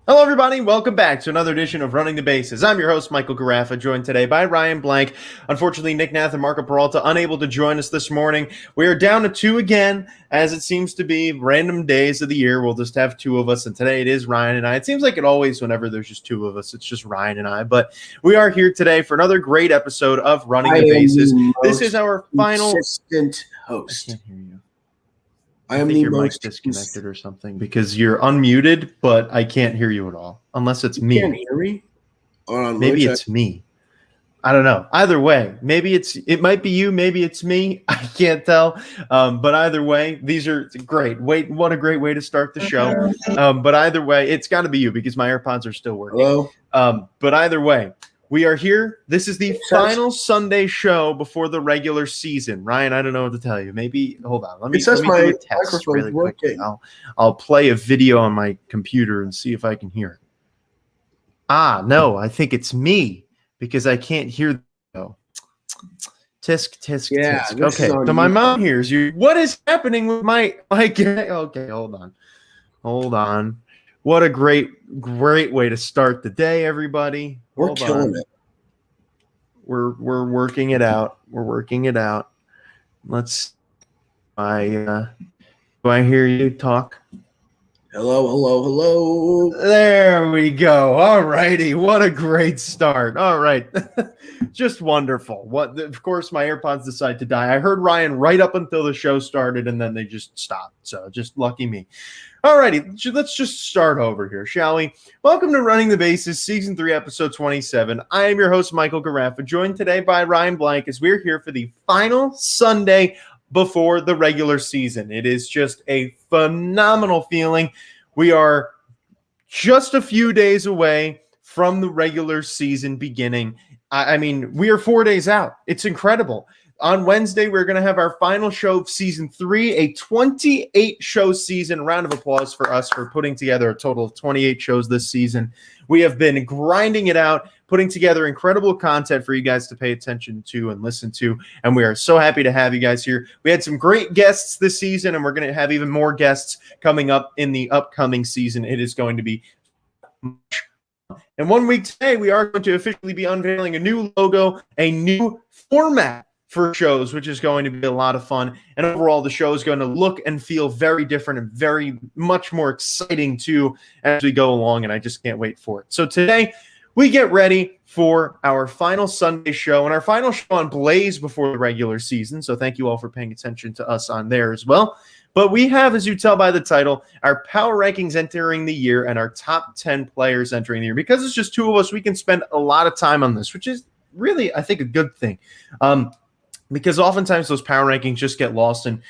Hello, everybody. Welcome back to another edition of Running the Bases. I'm your host, Michael Garaffa, joined today by Ryan Blank. Unfortunately, Nick Nath and Marco Peralta unable to join us this morning. We are down to two again, as it seems to be random days of the year. We'll just have two of us, and today it is Ryan and I. It seems like it always, whenever there's just two of us, it's just Ryan and I. But we are here today for another great episode of Running the Bases. This is our final consistent host. I can't hear you. I am think the your most mic's disconnected or something because you're unmuted, but I can't hear you at all unless it's me. You can't hear me? Maybe it's me. I don't know. Either way, maybe it might be you, maybe it's me. I can't tell. But either way, these are great. What a great way to start the show. But either way, it's got to be you because my AirPods are still working. Hello? But either way, we are here. This is the final Sunday show before the regular season. Ryan, I don't know what to tell you. Maybe hold on. Let me do a test really quickly. I'll play a video on my computer and see if I can hear it. No, I think it's me because I can't hear though. Tisk, tisk, tisk. Okay, so my mom hears you. What is happening with my okay, hold on. What a great way to start the day, everybody. We're killing it. We're working it out. Let's. Do I hear you talk? Hello. There we go. All righty. What a great start. All right. Just wonderful. Of course, my AirPods decided to die. I heard Ryan right up until the show started, and then they just stopped. So just lucky me. All righty. Let's just start over here, shall we? Welcome to Running the Bases, Season 3, Episode 27. I am your host, Michael Garaffa, joined today by Ryan Blank as we're here for the final Sunday before the regular season. It is just a phenomenal feeling. We are just a few days away from the regular season beginning. I mean, we are 4 days out. It's incredible. On Wednesday, we're going to have our final show of Season 3, a 28-show season. Round of applause for us for putting together a total of 28 shows this season. We have been grinding it out, putting together incredible content for you guys to pay attention to and listen to, and we are so happy to have you guys here. We had some great guests this season, and we're going to have even more guests coming up in the upcoming season. It is going to be much. And 1 week today, we are going to officially be unveiling a new logo, a new format for shows, which is going to be a lot of fun. And overall, the show is going to look and feel very different and very much more exciting too as we go along, and I just can't wait for it. So today, we get ready for our final Sunday show and our final show on Blaze before the regular season. So thank you all for paying attention to us on there as well. But we have, as you tell by the title, our power rankings entering the year and our top 10 players entering the year. Because it's just two of us, we can spend a lot of time on this, which is really, I think, a good thing. Because oftentimes those power rankings just get lost on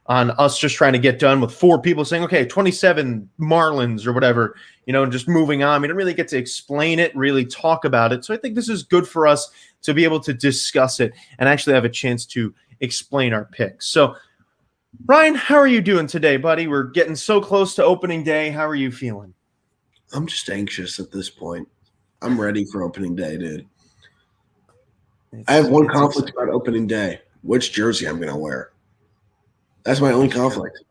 us just trying to get done with four people saying, okay, 27 Marlins or whatever, and just moving on. We don't really get to explain it, really talk about it. So I think this is good for us to be able to discuss it and actually have a chance to explain our picks. So, Ryan, how are you doing today, buddy? We're getting so close to opening day. How are you feeling? I'm just anxious at this point. I'm ready for opening day, dude. I have one conflict about opening day, which jersey I'm going to wear. That's my only conflict.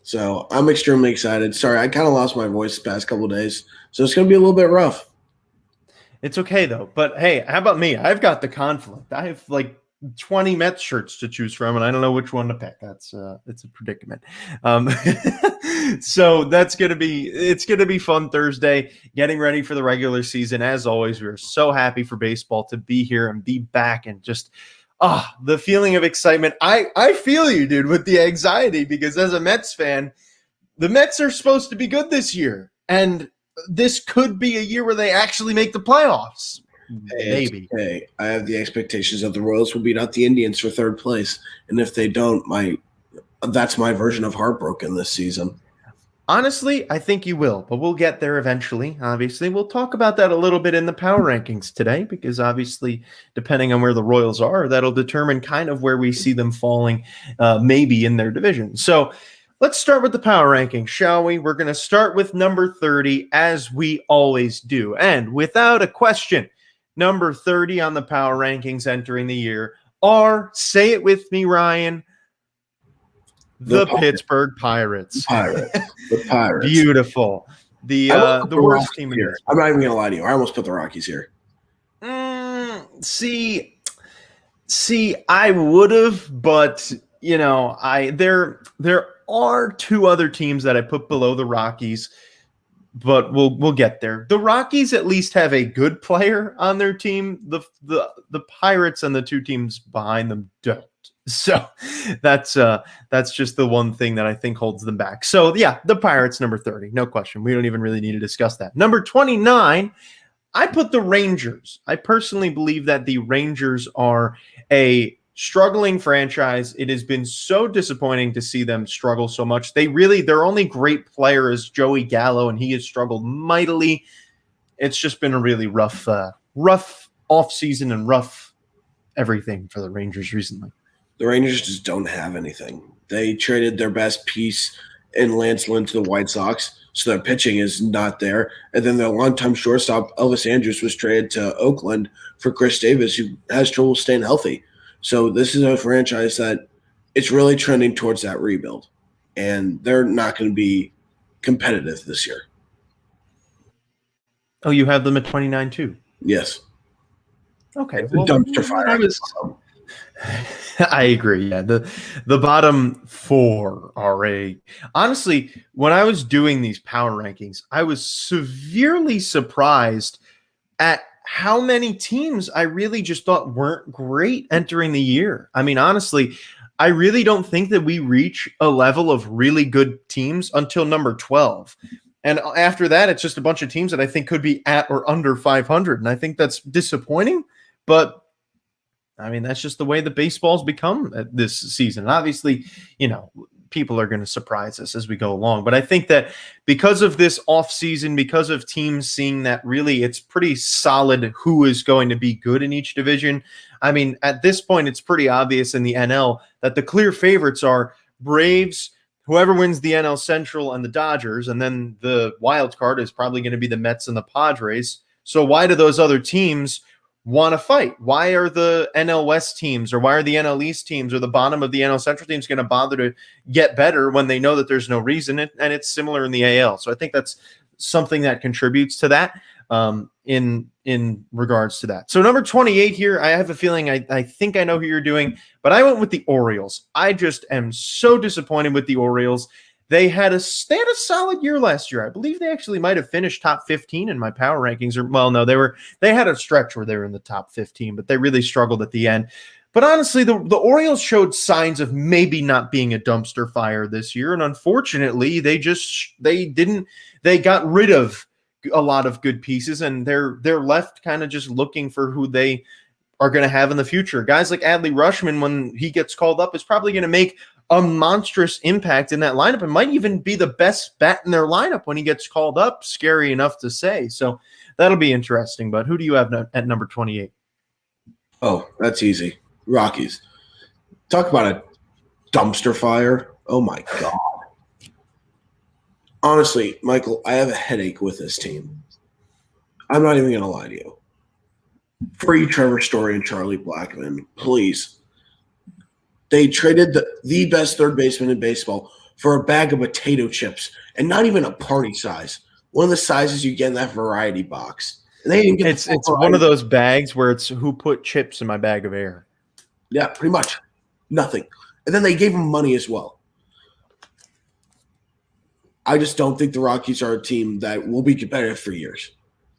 So I'm extremely excited. Sorry, I kind of lost my voice the past couple of days, so it's going to be a little bit rough. It's okay, though. But, hey, how about me? I've got the conflict. I have, 20 Mets shirts to choose from, and I don't know which one to pick. It's a predicament. So it's going to be fun Thursday, getting ready for the regular season. As always, we're so happy for baseball to be here and be back and just the feeling of excitement. I feel you, dude, with the anxiety because as a Mets fan, the Mets are supposed to be good this year, and this could be a year where they actually make the playoffs. Maybe. Okay, I have the expectations that the Royals will beat out the Indians for third place, and if they don't, that's my version of heartbroken this season. Honestly, I think you will, but we'll get there eventually. Obviously, we'll talk about that a little bit in the power rankings today, because obviously, depending on where the Royals are, that'll determine kind of where we see them falling, maybe in their division. So let's start with the power rankings, shall we? We're going to start with number 30, as we always do. And without a question, number 30 on the power rankings entering the year are, say it with me, Ryan, the Pittsburgh Pirates. The Pirates. Beautiful. The worst team in here. I'm not even going to lie to you. I almost put the Rockies here. See, I would have, but there are two other teams that I put below the Rockies, but we'll get there. The Rockies at least have a good player on their team. The Pirates and the two teams behind them don't. So that's just the one thing that I think holds them back. So yeah, the Pirates, number 30, no question. We don't even really need to discuss that. Number 29, I put the Rangers. I personally believe that the Rangers are a struggling franchise. It has been so disappointing to see them struggle so much. Their only great player is Joey Gallo, and he has struggled mightily. It's just been a really rough offseason and rough everything for the Rangers recently. The Rangers just don't have anything. They traded their best piece in Lance Lynn to the White Sox, so their pitching is not there. And then their longtime shortstop, Elvis Andrus, was traded to Oakland for Chris Davis, who has trouble staying healthy. So this is a franchise that it's really trending towards that rebuild, and they're not going to be competitive this year. Oh, you have them at 29 too? Yes. Okay. It's a dumpster fire. I agree. Yeah, the bottom four are honestly, when I was doing these power rankings, I was severely surprised at how many teams I really just thought weren't great entering the year. I mean, honestly, I really don't think that we reach a level of really good teams until number 12. And after that, it's just a bunch of teams that I think could be at or under 500. And I think that's disappointing, but I mean, that's just the way the baseball's become this season. And obviously, people are going to surprise us as we go along. But I think that because of this offseason, because of teams seeing that really it's pretty solid who is going to be good in each division. I mean, at this point, it's pretty obvious in the NL that the clear favorites are Braves, whoever wins the NL Central, and the Dodgers. And then the wild card is probably going to be the Mets and the Padres. So why do those other teams want to fight? Why are the NL West teams or why are the NL East teams or the bottom of the NL Central teams going to bother to get better when they know that there's no reason? And it's similar in the AL. So I think that's something that contributes to that in regards to that. So number 28 here, I have a feeling I think I know who you're doing, but I went with the Orioles. I just am so disappointed with the Orioles. They had a solid year last year. I believe they actually might have finished top 15 in my power rankings. They had a stretch where they were in the top 15, but they really struggled at the end. But honestly, the Orioles showed signs of maybe not being a dumpster fire this year. And unfortunately, they got rid of a lot of good pieces, and they're left kind of just looking for who they are going to have in the future. Guys like Adley Rutschman, when he gets called up, is probably going to make a monstrous impact in that lineup and might even be the best bat in their lineup when he gets called up. Scary enough to say. So that'll be interesting. But who do you have at number 28? Oh, that's easy. Rockies. Talk about a dumpster fire. Oh, my God. Honestly, Michael, I have a headache with this team. I'm not even going to lie to you. Free Trevor Story and Charlie Blackmon, please. They traded the best third baseman in baseball for a bag of potato chips, and not even a party size. One of the sizes you get in that variety box. And they didn't get it's one of those bags where it's who put chips in my bag of air. Yeah, pretty much. Nothing. And then they gave him money as well. I just don't think the Rockies are a team that will be competitive for years.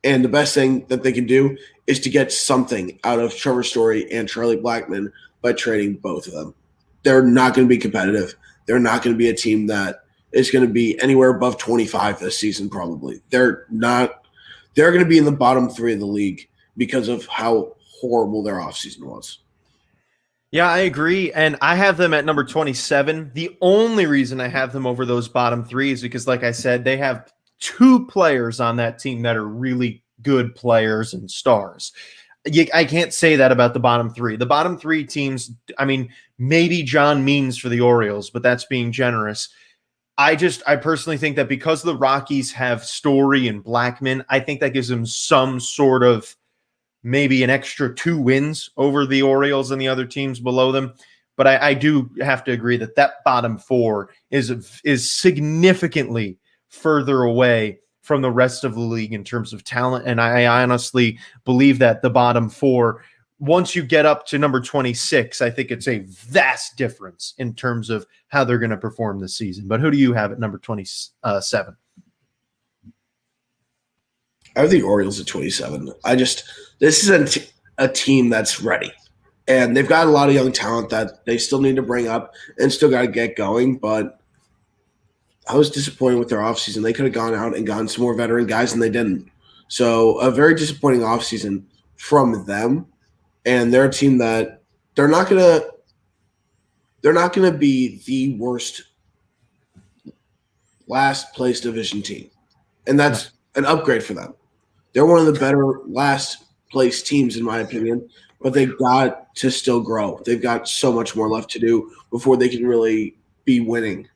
And the best thing that they can do is to get something out of Trevor Story and Charlie Blackmon by trading both of them. They're not going to be competitive. They're not going to be a team that is going to be anywhere above 25 this season, probably. They're not. They're going to be in the bottom three of the league because of how horrible their offseason was. Yeah, I agree. And I have them at number 27. The only reason I have them over those bottom three is because, like I said, they have two players on that team that are really good players and stars. I can't say that about the bottom three. The bottom three teams, I mean, maybe John Means for the Orioles, but that's being generous. I personally think that because the Rockies have Story and Blackmon, I think that gives them some sort of maybe an extra 2 wins over the Orioles and the other teams below them. But I do have to agree that bottom four is significantly further away from the rest of the league in terms of talent. And I honestly believe that the bottom four, once you get up to number 26, I think it's a vast difference in terms of how they're going to perform this season. But who do you have at number 27? I have the Orioles at 27. This is a team that's ready. And they've got a lot of young talent that they still need to bring up and still got to get going. But I was disappointed with their offseason. They could have gone out and gotten some more veteran guys, and they didn't. So a very disappointing offseason from them. And they're a team that they're not gonna be the worst last place division team. And that's an upgrade for them. They're one of the better last place teams, in my opinion. But they've got to still grow. They've got so much more left to do before they can really be winning.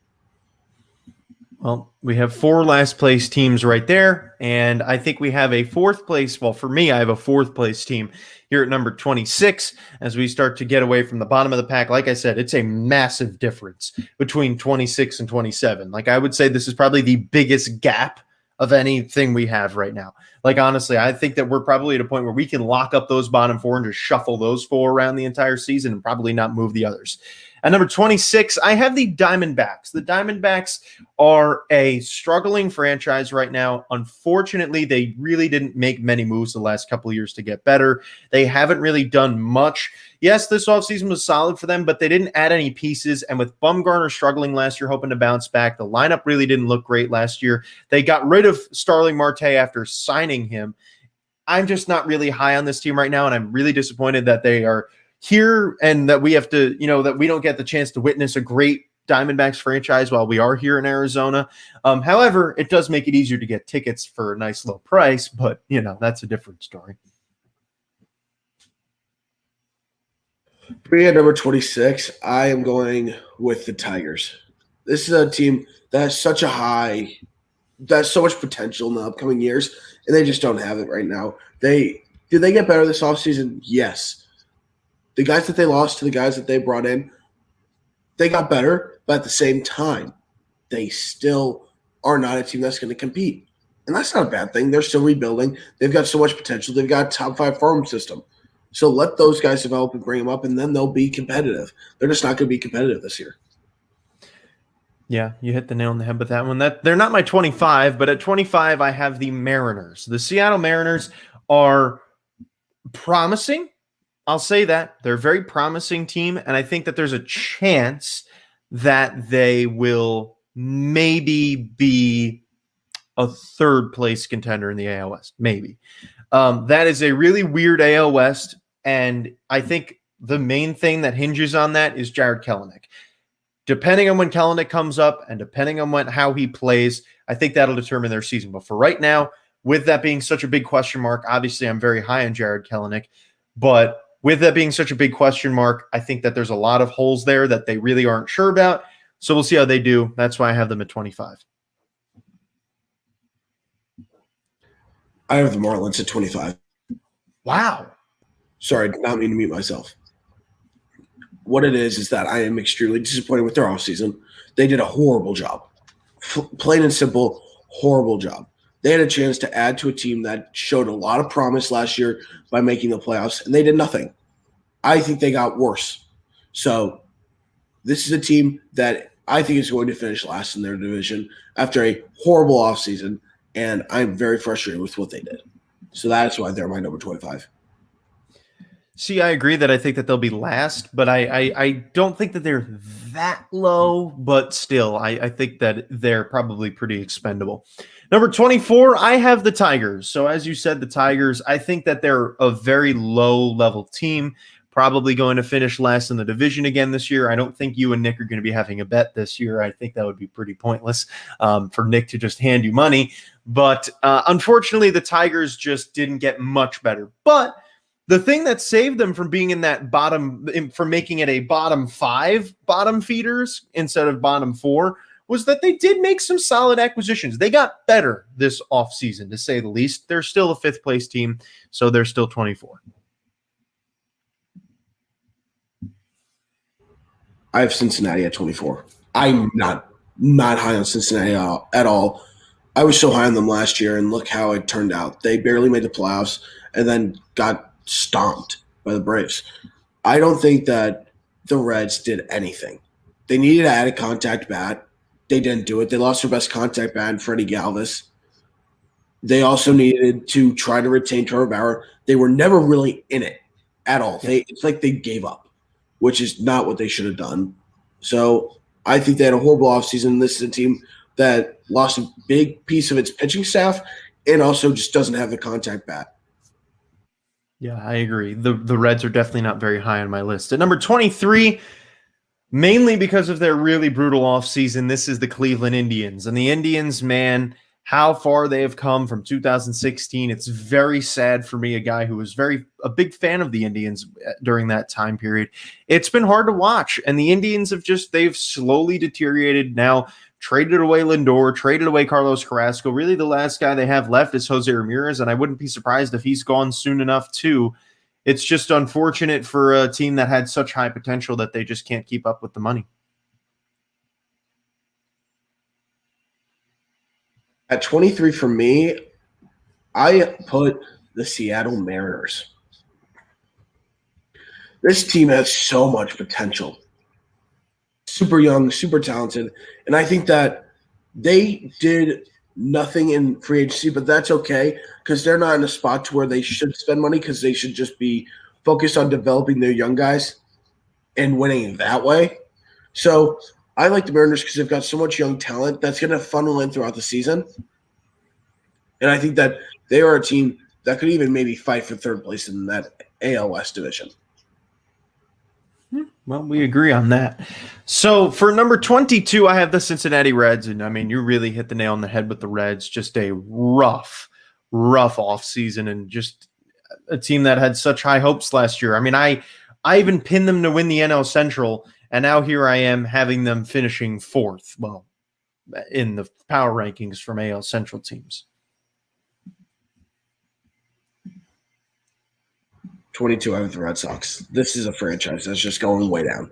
Well, we have 4 last place teams right there, and I think we have a 4th place. Well, for me, I have a 4th place team here at number 26 as we start to get away from the bottom of the pack. Like I said, it's a massive difference between 26 and 27. Like, I would say this is probably the biggest gap of anything we have right now. Like, honestly, I think that we're probably at a point where we can lock up those bottom 4 and just shuffle those 4 around the entire season and probably not move the others. At number 26, I have the Diamondbacks. The Diamondbacks are a struggling franchise right now. Unfortunately, they really didn't make many moves the last couple of years to get better. They haven't really done much. Yes, this offseason was solid for them, but they didn't add any pieces. And with Bumgarner struggling last year, hoping to bounce back, the lineup really didn't look great last year. They got rid of Starling Marte after signing him. I'm just not really high on this team right now, and I'm really disappointed that they are here and that we have to, that we don't get the chance to witness a great Diamondbacks franchise while we are here in Arizona. However, it does make it easier to get tickets for a nice low price, but that's a different story. For me at number 26, I am going with the Tigers. This is a team that has so much potential in the upcoming years, and they just don't have it right now. Did they get better this offseason? Yes. The guys that they lost to the guys that they brought in, they got better, but at the same time, they still are not a team that's going to compete. And that's not a bad thing. They're still rebuilding. They've got so much potential. They've got a top 5 farm system. So let those guys develop and bring them up, and then they'll be competitive. They're just not going to be competitive this year. Yeah, you hit the nail on the head with that one. They're not my 25, but at 25, I have the Mariners. The Seattle Mariners are promising. I'll say that. They're a very promising team, and I think that there's a chance that they will maybe be a 3rd place contender in the AL West. Maybe. That is a really weird AL West, and I think the main thing that hinges on that is Jared Kelenic. Depending on when Kelenic comes up and depending on how he plays, I think that'll determine their season. But for right now, with that being such a big question mark, obviously I'm very high on Jared Kelenic, but with that being such a big question mark, I think that there's a lot of holes there that they really aren't sure about. So we'll see how they do. That's why I have them at 25. I have the Marlins at 25. Wow. Sorry, did not mean to mute myself. What it is that I am extremely disappointed with their offseason. They did a horrible job. Plain and simple, horrible job. They had a chance to add to a team that showed a lot of promise last year by making the playoffs, and they did nothing. I think they got worse. So this is a team that I think is going to finish last in their division after a horrible offseason, and I'm very frustrated with what they did. So that's why they're my number 25. See, I agree that I think that they'll be last, but I don't think that they're that low, but still, I think that they're probably pretty expendable. Number 24, I have the Tigers. So as you said, the Tigers, I think that they're a very low-level team, probably going to finish last in the division again this year. I don't think you and Nick are going to be having a bet this year. I think that would be pretty pointless for Nick to just hand you money. But unfortunately, the Tigers just didn't get much better. But the thing that saved them from being in that from making it a bottom 5 bottom feeders instead of bottom 4 was that they did make some solid acquisitions. They got better this offseason, to say the least. They're still a 5th place team, so they're still 24. I have Cincinnati at 24. I'm not high on Cincinnati at all. I was so high on them last year, and look how it turned out. They barely made the playoffs and then got stomped by the Braves. I don't think that the Reds did anything. They needed to add a contact bat. They didn't do it. They lost their best contact bat, Freddie Galvis. They also needed to try to retain Trevor Bauer. They were never really in it at all. It's like they gave up, which is not what they should have done. So I think they had a horrible offseason. This is a team that lost a big piece of its pitching staff and also just doesn't have the contact bat. Yeah, I agree. The Reds are definitely not very high on my list. At number 23, mainly because of their really brutal offseason, this is the Cleveland Indians. And the Indians, man, how far they have come from 2016. It's very sad for me, a guy who was a big fan of the Indians during that time period. It's been hard to watch, and the Indians they've slowly deteriorated. Now traded away Lindor, traded away Carlos Carrasco. Really the last guy they have left is Jose Ramirez, and I wouldn't be surprised if he's gone soon enough too. It's just unfortunate for a team that had such high potential that they just can't keep up with the money. At 23 for me, I put the Seattle Mariners. This team has so much potential. Super young, super talented. And I think that they did nothing in free agency, but that's okay because they're not in a spot to where they should spend money because they should just be focused on developing their young guys and winning that way. So I like the Mariners because they've got so much young talent that's going to funnel in throughout the season. And I think that they are a team that could even maybe fight for third place in that AL West division. Well, we agree on that. So for number 22, I have the Cincinnati Reds. And I mean, you really hit the nail on the head with the Reds. Just a rough offseason and just a team that had such high hopes last year. I mean, I even pinned them to win the NL Central. And now here I am having them finishing fourth. Well, in the power rankings from AL Central teams. 22, I have the Red Sox. This is a franchise that's just going way down.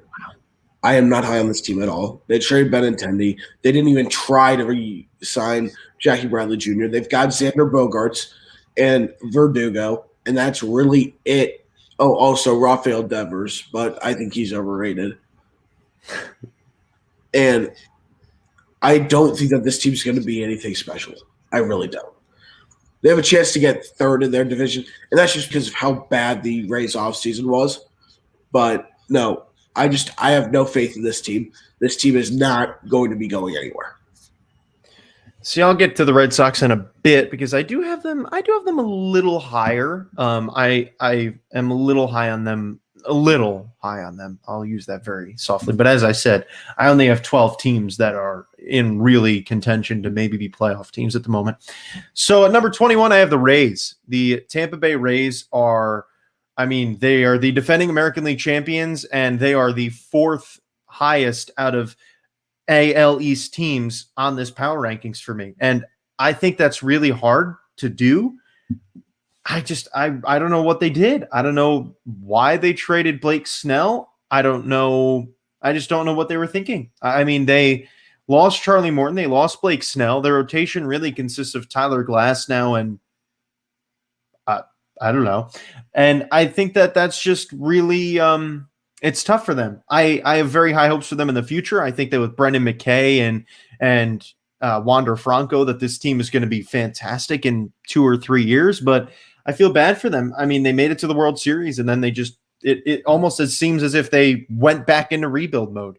I am not high on this team at all. They traded Benintendi. They didn't even try to re-sign Jackie Bradley Jr. They've got Xander Bogaerts and Verdugo, and that's really it. Oh, also Rafael Devers, but I think he's overrated. And I don't think that this team's going to be anything special. I really don't. They have a chance to get third in their division, and that's just because of how bad the Rays offseason was. But no, I have no faith in this team. This team is not going to be going anywhere. See, I'll get to the Red Sox in a bit because I do have them a little higher. I am a little high on them. I'll use that very softly. But as I said, I only have 12 teams that are in really contention to maybe be playoff teams at the moment. So at number 21, I have the Rays. The Tampa Bay Rays they are the defending American League champions, and they are the fourth highest out of AL East teams on this power rankings for me. And I think that's really hard to do. I don't know what they did. I don't know why they traded Blake Snell. I don't know. I just don't know what they were thinking. I mean, they lost Charlie Morton. They lost Blake Snell. Their rotation really consists of Tyler Glass now, and I don't know. And I think that that's just really it's tough for them. I have very high hopes for them in the future. I think that with Brendan McKay and Wander Franco that this team is going to be fantastic in 2 or 3 years, but I feel bad for them. I mean, they made it to the World Series, and then they just it almost seems as if they went back into rebuild mode.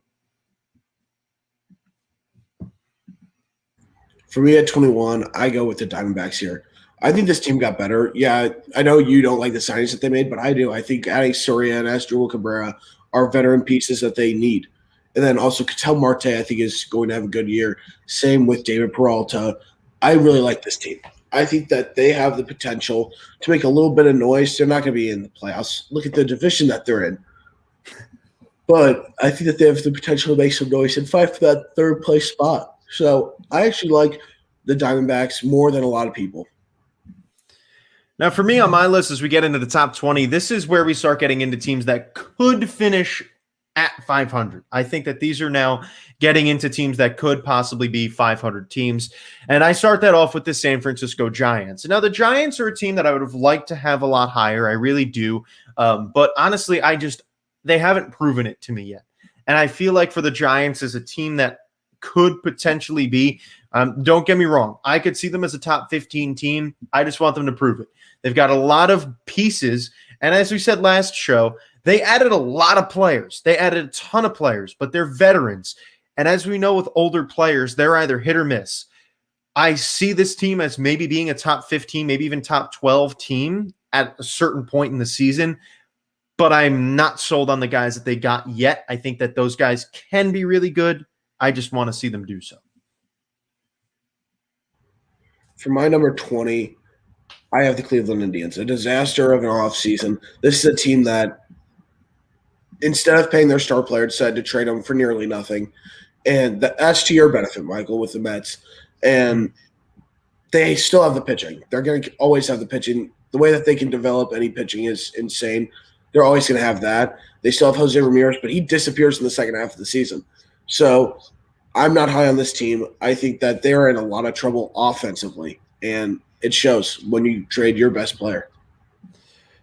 For me at 21, I go with the Diamondbacks here. I think this team got better. Yeah, I know you don't like the signings that they made, but I do. I think adding Soria and Asdrubal Cabrera are veteran pieces that they need. And then also Ketel Marte, I think, is going to have a good year. Same with David Peralta. I really like this team. I think that they have the potential to make a little bit of noise. They're not going to be in the playoffs. Look at the division that they're in. But I think that they have the potential to make some noise and fight for that third place spot. So I actually like the Diamondbacks more than a lot of people. Now, for me on my list, as we get into the top 20, this is where we start getting into teams that could finish at 500. I think that these are now getting into teams that could possibly be 500 teams. And I start that off with the San Francisco Giants. Now, the Giants are a team that I would have liked to have a lot higher. I really do. But honestly, they haven't proven it to me yet. And I feel like for the Giants as a team that could potentially be, don't get me wrong, I could see them as a top 15 team. I just want them to prove it. They've got a lot of pieces. And as we said last show, they added a lot of players. They added a ton of players, but they're veterans. And as we know with older players, they're either hit or miss. I see this team as maybe being a top 15, maybe even top 12 team at a certain point in the season, but I'm not sold on the guys that they got yet. I think that those guys can be really good. I just want to see them do so. For my number 20, I have the Cleveland Indians, a disaster of an offseason. This is a team that, instead of paying their star player, decided to trade them for nearly nothing. And that's to your benefit, Michael, with the Mets. And they still have the pitching. They're going to always have the pitching. The way that they can develop any pitching is insane. They're always going to have that. They still have Jose Ramirez, but he disappears in the second half of the season. So I'm not high on this team. I think that they're in a lot of trouble offensively, and it shows when you trade your best player.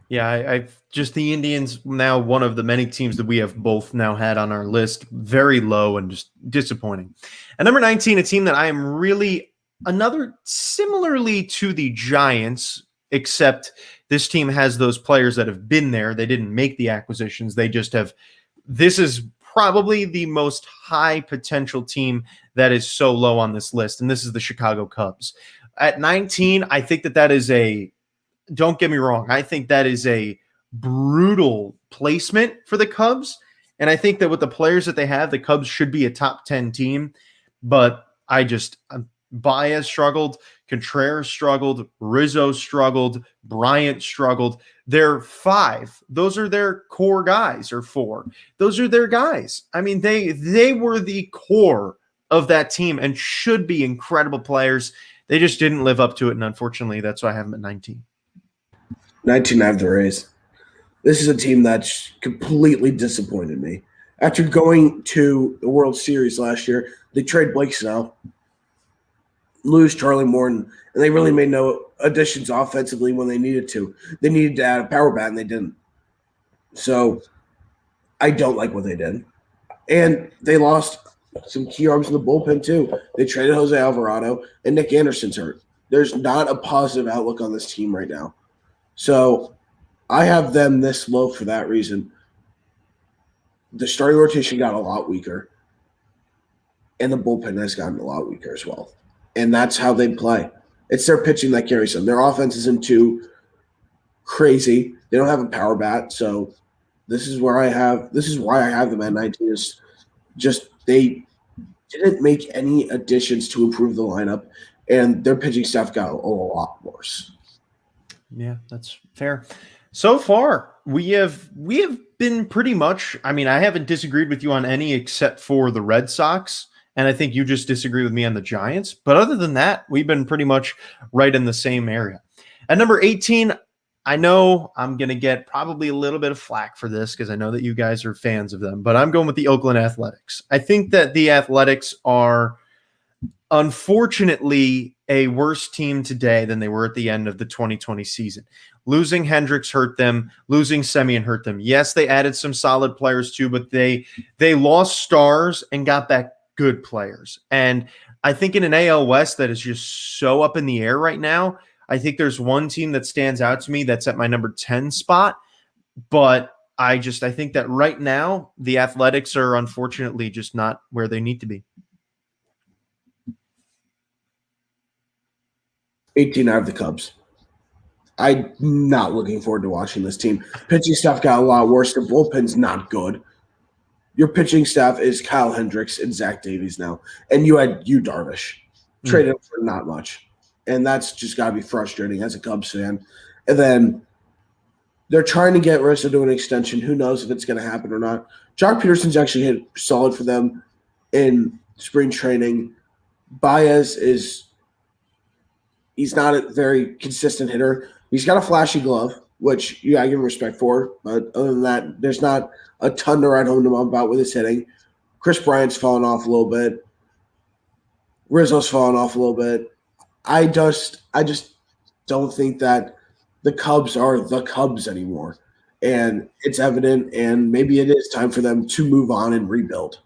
Yeah, I've just the Indians now one of the many teams that we have both now had on our list, very low and just disappointing. At number 19, a team that I am really another similarly to the Giants, except this team has those players that have been there. They didn't make the acquisitions. They just have. This is probably the most high potential team that is so low on this list, and this is the Chicago Cubs. At 19, I think that is a. Don't get me wrong. I think that is a brutal placement for the Cubs. And I think that with the players that they have, the Cubs should be a top 10 team. But Baez struggled. Contreras struggled. Rizzo struggled. Bryant struggled. They're 5. Those are their core guys, or 4. Those are their guys. I mean, they were the core of that team and should be incredible players. They just didn't live up to it. And unfortunately, that's why I have them at 19. 19, I have the Rays. This is a team that's completely disappointed me. After going to the World Series last year, they trade Blake Snell, lose Charlie Morton, and they really made no additions offensively when they needed to. They needed to add a power bat, and they didn't. So I don't like what they did. And they lost some key arms in the bullpen, too. They traded Jose Alvarado, and Nick Anderson's hurt. There's not a positive outlook on this team right now. So I have them this low for that reason. The starting rotation got a lot weaker, and the bullpen has gotten a lot weaker as well. And that's how they play. It's their pitching that carries them. Their offense isn't too crazy. They don't have a power bat, so this is why I have them at 19. Is just they didn't make any additions to improve the lineup, and their pitching staff got a lot worse. Yeah, that's fair. So far, we have been pretty much, I mean, I haven't disagreed with you on any except for the Red Sox, and I think you just disagree with me on the Giants. But other than that, we've been pretty much right in the same area. At number 18, I know I'm going to get probably a little bit of flack for this because I know that you guys are fans of them, but I'm going with the Oakland Athletics. I think that the Athletics are unfortunately a worse team today than they were at the end of the 2020 season. Losing Hendricks hurt them. Losing Semien hurt them. Yes, they added some solid players too, but they lost stars and got back good players. And I think in an AL West that is just so up in the air right now, I think there's one team that stands out to me that's at my number 10 spot, but I think that right now the Athletics are unfortunately just not where they need to be. 18, I have the Cubs. I'm not looking forward to watching this team. Pitching staff got a lot worse. The bullpen's not good. Your pitching staff is Kyle Hendricks and Zach Davies now. And you had Darvish. Traded for not much. And that's just got to be frustrating as a Cubs fan. And then they're trying to get Rizzo to an extension. Who knows if it's going to happen or not. Jock Peterson's actually hit solid for them in spring training. Baez he's not a very consistent hitter. He's got a flashy glove. which you gotta give him respect for. But other than that, there's not a ton to write home to him about with his hitting. Chris Bryant's fallen off a little bit. Rizzo's fallen off a little bit. I just don't think that the Cubs are the Cubs anymore. And it's evident, and maybe it is time for them to move on and rebuild.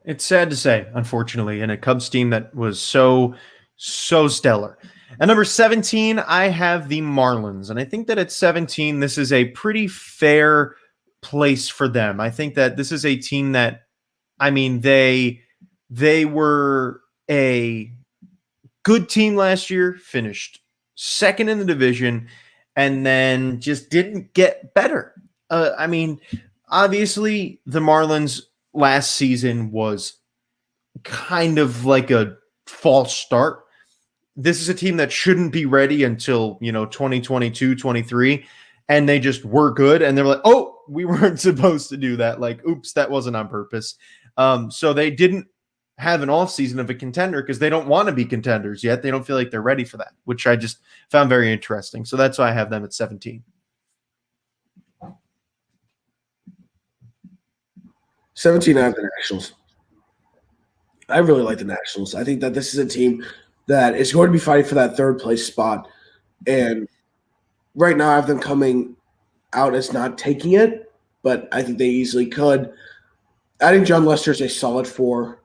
It's sad to say, unfortunately, in a Cubs team that was so stellar. At number 17, I have the Marlins. And I think that at 17, this is a pretty fair place for them. I think that this is a team that, I mean, they were a good team last year, finished second in the division, and then just didn't get better. I mean, obviously, the Marlins last season was kind of like a false start. This is a team that shouldn't be ready until, 2022, 23, and they just were good, and they're like, oh, we weren't supposed to do that. Like, oops, that wasn't on purpose. So they didn't have an offseason of a contender because they don't want to be contenders yet. They don't feel like they're ready for that, which I just found very interesting. So that's why I have them at 17. 17 out of the Nationals. I really like the Nationals. I think that this is a team that is going to be fighting for that third place spot. And right now I have them coming out as not taking it, but I think they easily could. Adding John Lester is a solid 4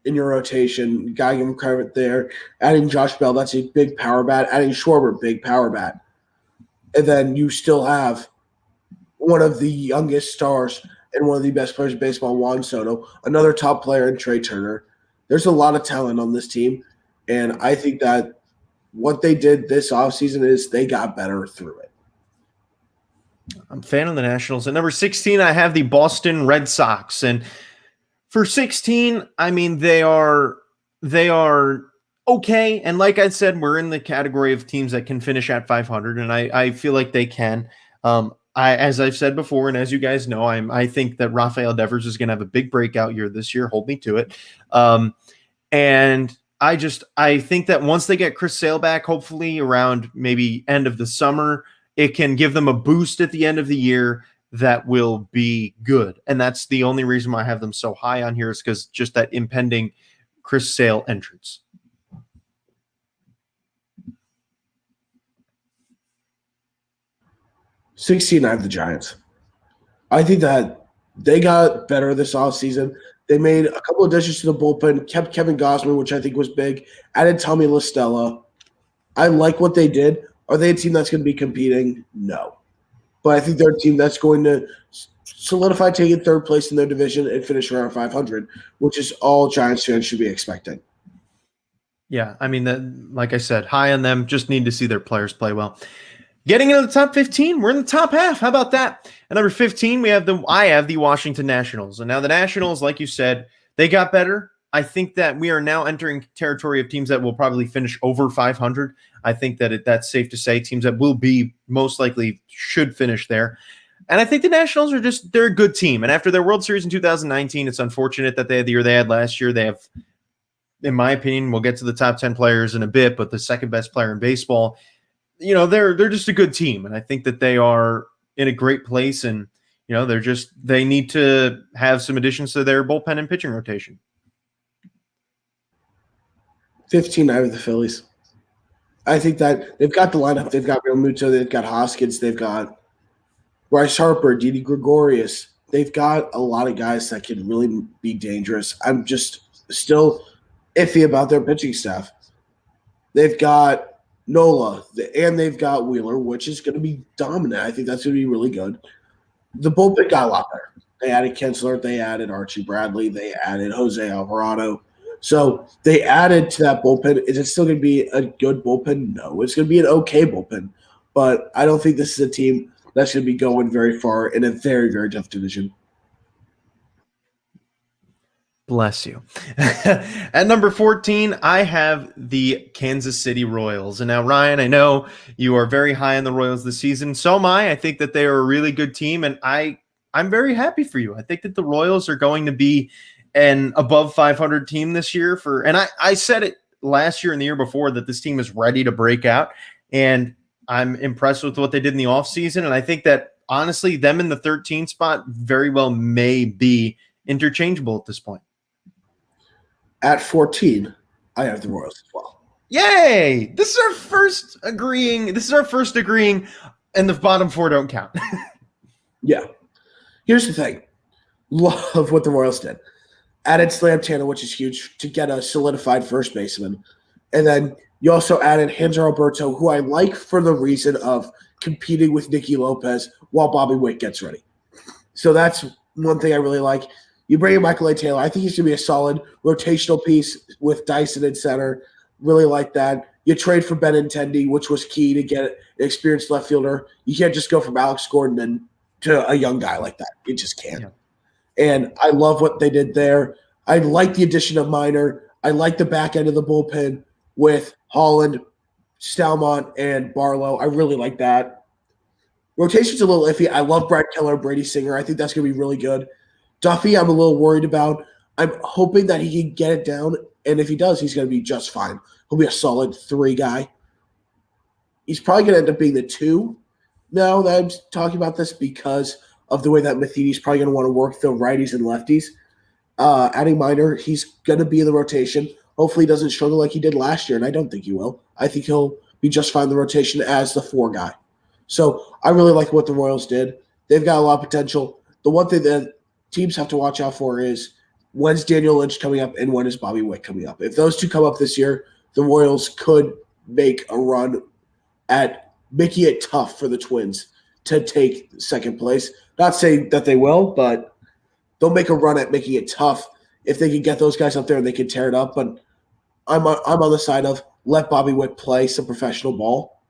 in your rotation. You got to give him credit there. Adding Josh Bell, that's a big power bat. Adding Schwarber, big power bat. And then you still have one of the youngest stars and one of the best players in baseball, Juan Soto, another top player in Trey Turner. There's a lot of talent on this team, and I think that what they did this offseason is they got better through it. I'm a fan of the Nationals. At number 16, I have the Boston Red Sox. And for 16, I mean, they are okay. And like I said, we're in the category of teams that can finish at 500, and I feel like they can. As I've said before, and as you guys know, I think that Rafael Devers is going to have a big breakout year this year. Hold me to it. And I think that once they get Chris Sale back, hopefully around maybe end of the summer, it can give them a boost at the end of the year that will be good. And that's the only reason why I have them so high on here, is because just that impending Chris Sale entrance. I have the Giants. I think that they got better this offseason. They made a couple of additions to the bullpen, kept Kevin Gausman, which I think was big, added Tommy La Stella. I like what they did. Are they a team that's going to be competing? No. But I think they're a team that's going to solidify taking third place in their division and finish around 500, which is all Giants fans should be expecting. Yeah, I mean, like I said, high on them. Just need to see their players play well. Getting into the top 15, we're in the top half. How about that? At number 15, I have the Washington Nationals. And now the Nationals, like you said, they got better. I think that we are now entering territory of teams that will probably finish over 500. I think that that's safe to say. Teams that will be most likely should finish there. And I think the Nationals they're a good team. And after their World Series in 2019, it's unfortunate that they had the year they had last year. They have, in my opinion, we'll get to the top 10 players in a bit, but the second best player in baseball. They're just a good team. And I think that they are in a great place. And, they need to have some additions to their bullpen and pitching rotation. 15, I have the Phillies. I think that they've got the lineup. They've got Real Muto. They've got Hoskins. They've got Bryce Harper, Didi Gregorius. They've got a lot of guys that can really be dangerous. I'm just still iffy about their pitching staff. They've got Nola, and they've got Wheeler, which is going to be dominant. I think that's going to be really good. The bullpen got a lot better. They added Kinsler. They added Archie Bradley. They added Jose Alvarado. So they added to that bullpen. Is it still going to be a good bullpen? No. It's going to be an okay bullpen. But I don't think this is a team that's going to be going very far in a very, very tough division. Bless you. At number 14, I have the Kansas City Royals. And now, Ryan, I know you are very high on the Royals this season. So am I. I think that they are a really good team, and I'm very happy for you. I think that the Royals are going to be an above 500 team this year. And I said it last year and the year before that this team is ready to break out. And I'm impressed with what they did in the offseason, and I think that honestly, them in the 13 spot very well may be interchangeable at this point. At 14, I have the Royals as well. Yay! This is our first agreeing, and the bottom four don't count. Yeah. Here's the thing. Love what the Royals did. Added Santana, which is huge, to get a solidified first baseman. And then you also added Hanser Alberto, who I like for the reason of competing with Nicky Lopez while Bobby Witt gets ready. So that's one thing I really like. You bring in Michael A. Taylor. I think he's going to be a solid rotational piece with Dyson in center. Really like that. You trade for Benintendi, which was key to get an experienced left fielder. You can't just go from Alex Gordon to a young guy like that. You just can't. Yeah. And I love what they did there. I like the addition of Minor. I like the back end of the bullpen with Holland, Stalmont, and Barlow. I really like that. Rotation's a little iffy. I love Brad Keller, Brady Singer. I think that's going to be really good. Duffy, I'm a little worried about. I'm hoping that he can get it down, and if he does, he's going to be just fine. He'll be a solid 3 guy. He's probably going to end up being the 2 now that I'm talking about this because of the way that Matheny's probably going to want to work the righties and lefties. Adding Minor, he's going to be in the rotation. Hopefully he doesn't struggle like he did last year, and I don't think he will. I think he'll be just fine in the rotation as the 4 guy. So I really like what the Royals did. They've got a lot of potential. The one thing that teams have to watch out for is when's Daniel Lynch coming up and when is Bobby Witt coming up. If those 2 come up this year, the Royals could make a run at making it tough for the Twins to take second place. Not saying that they will, but they'll make a run at making it tough if they can get those guys up there and they can tear it up. But I'm on the side of let Bobby Witt play some professional ball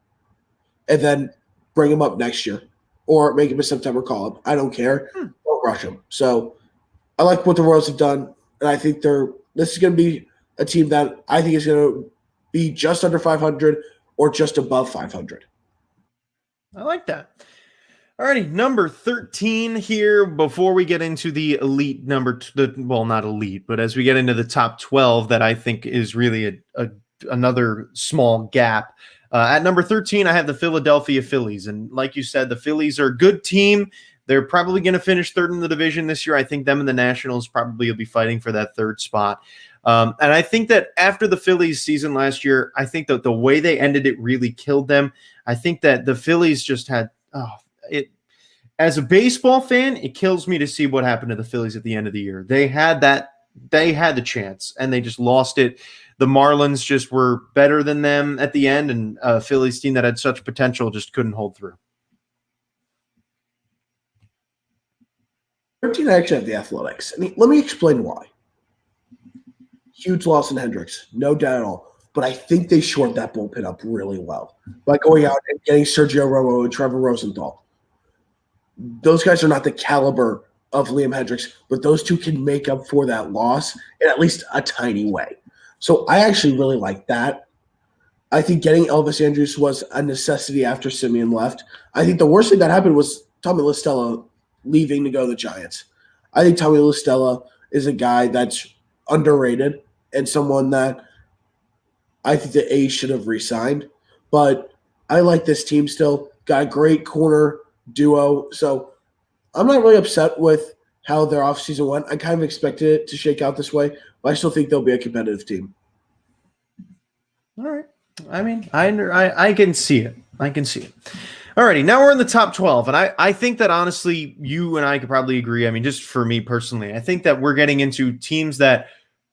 and then bring him up next year or make him a September call-up. I don't care. Don't rush him. So I like what the Royals have done, and I think this is going to be a team that I think is going to be just under 500 or just above 500. I like that. Alrighty, number 13 here before we get into the elite well, not elite, but as we get into the top 12 that I think is really another small gap. At number 13, I have the Philadelphia Phillies. And like you said, the Phillies are a good team. They're probably going to finish third in the division this year. I think them and the Nationals probably will be fighting for that 3rd spot. And I think that after the Phillies season last year, I think that the way they ended it really killed them. I think that the Phillies just had it. As a baseball fan, it kills me to see what happened to the Phillies at the end of the year. They had the chance, and they just lost it. The Marlins just were better than them at the end, and a Phillies team that had such potential just couldn't hold through. 13, I actually have the Athletics. I mean, let me explain why. Huge loss in Hendricks, no doubt at all. But I think they shored that bullpen up really well by going out and getting Sergio Romo and Trevor Rosenthal. Those guys are not the caliber of Liam Hendricks, but those 2 can make up for that loss in at least a tiny way. So I actually really like that. I think getting Elvis Andrus was a necessity after Simeon left. I think the worst thing that happened was Tommy La Stella leaving to go to the Giants. I think Tommy La Stella is a guy that's underrated and someone that I think the A's should have re-signed. But I like this team still. Got a great corner duo. So I'm not really upset with how their offseason went. I kind of expected it to shake out this way, but I still think they'll be a competitive team. All right. I mean, I can see it. I can see it. Alrighty, now we're in the top 12, and I think that honestly, you and I could probably agree. I mean, just for me personally, I think that we're getting into teams that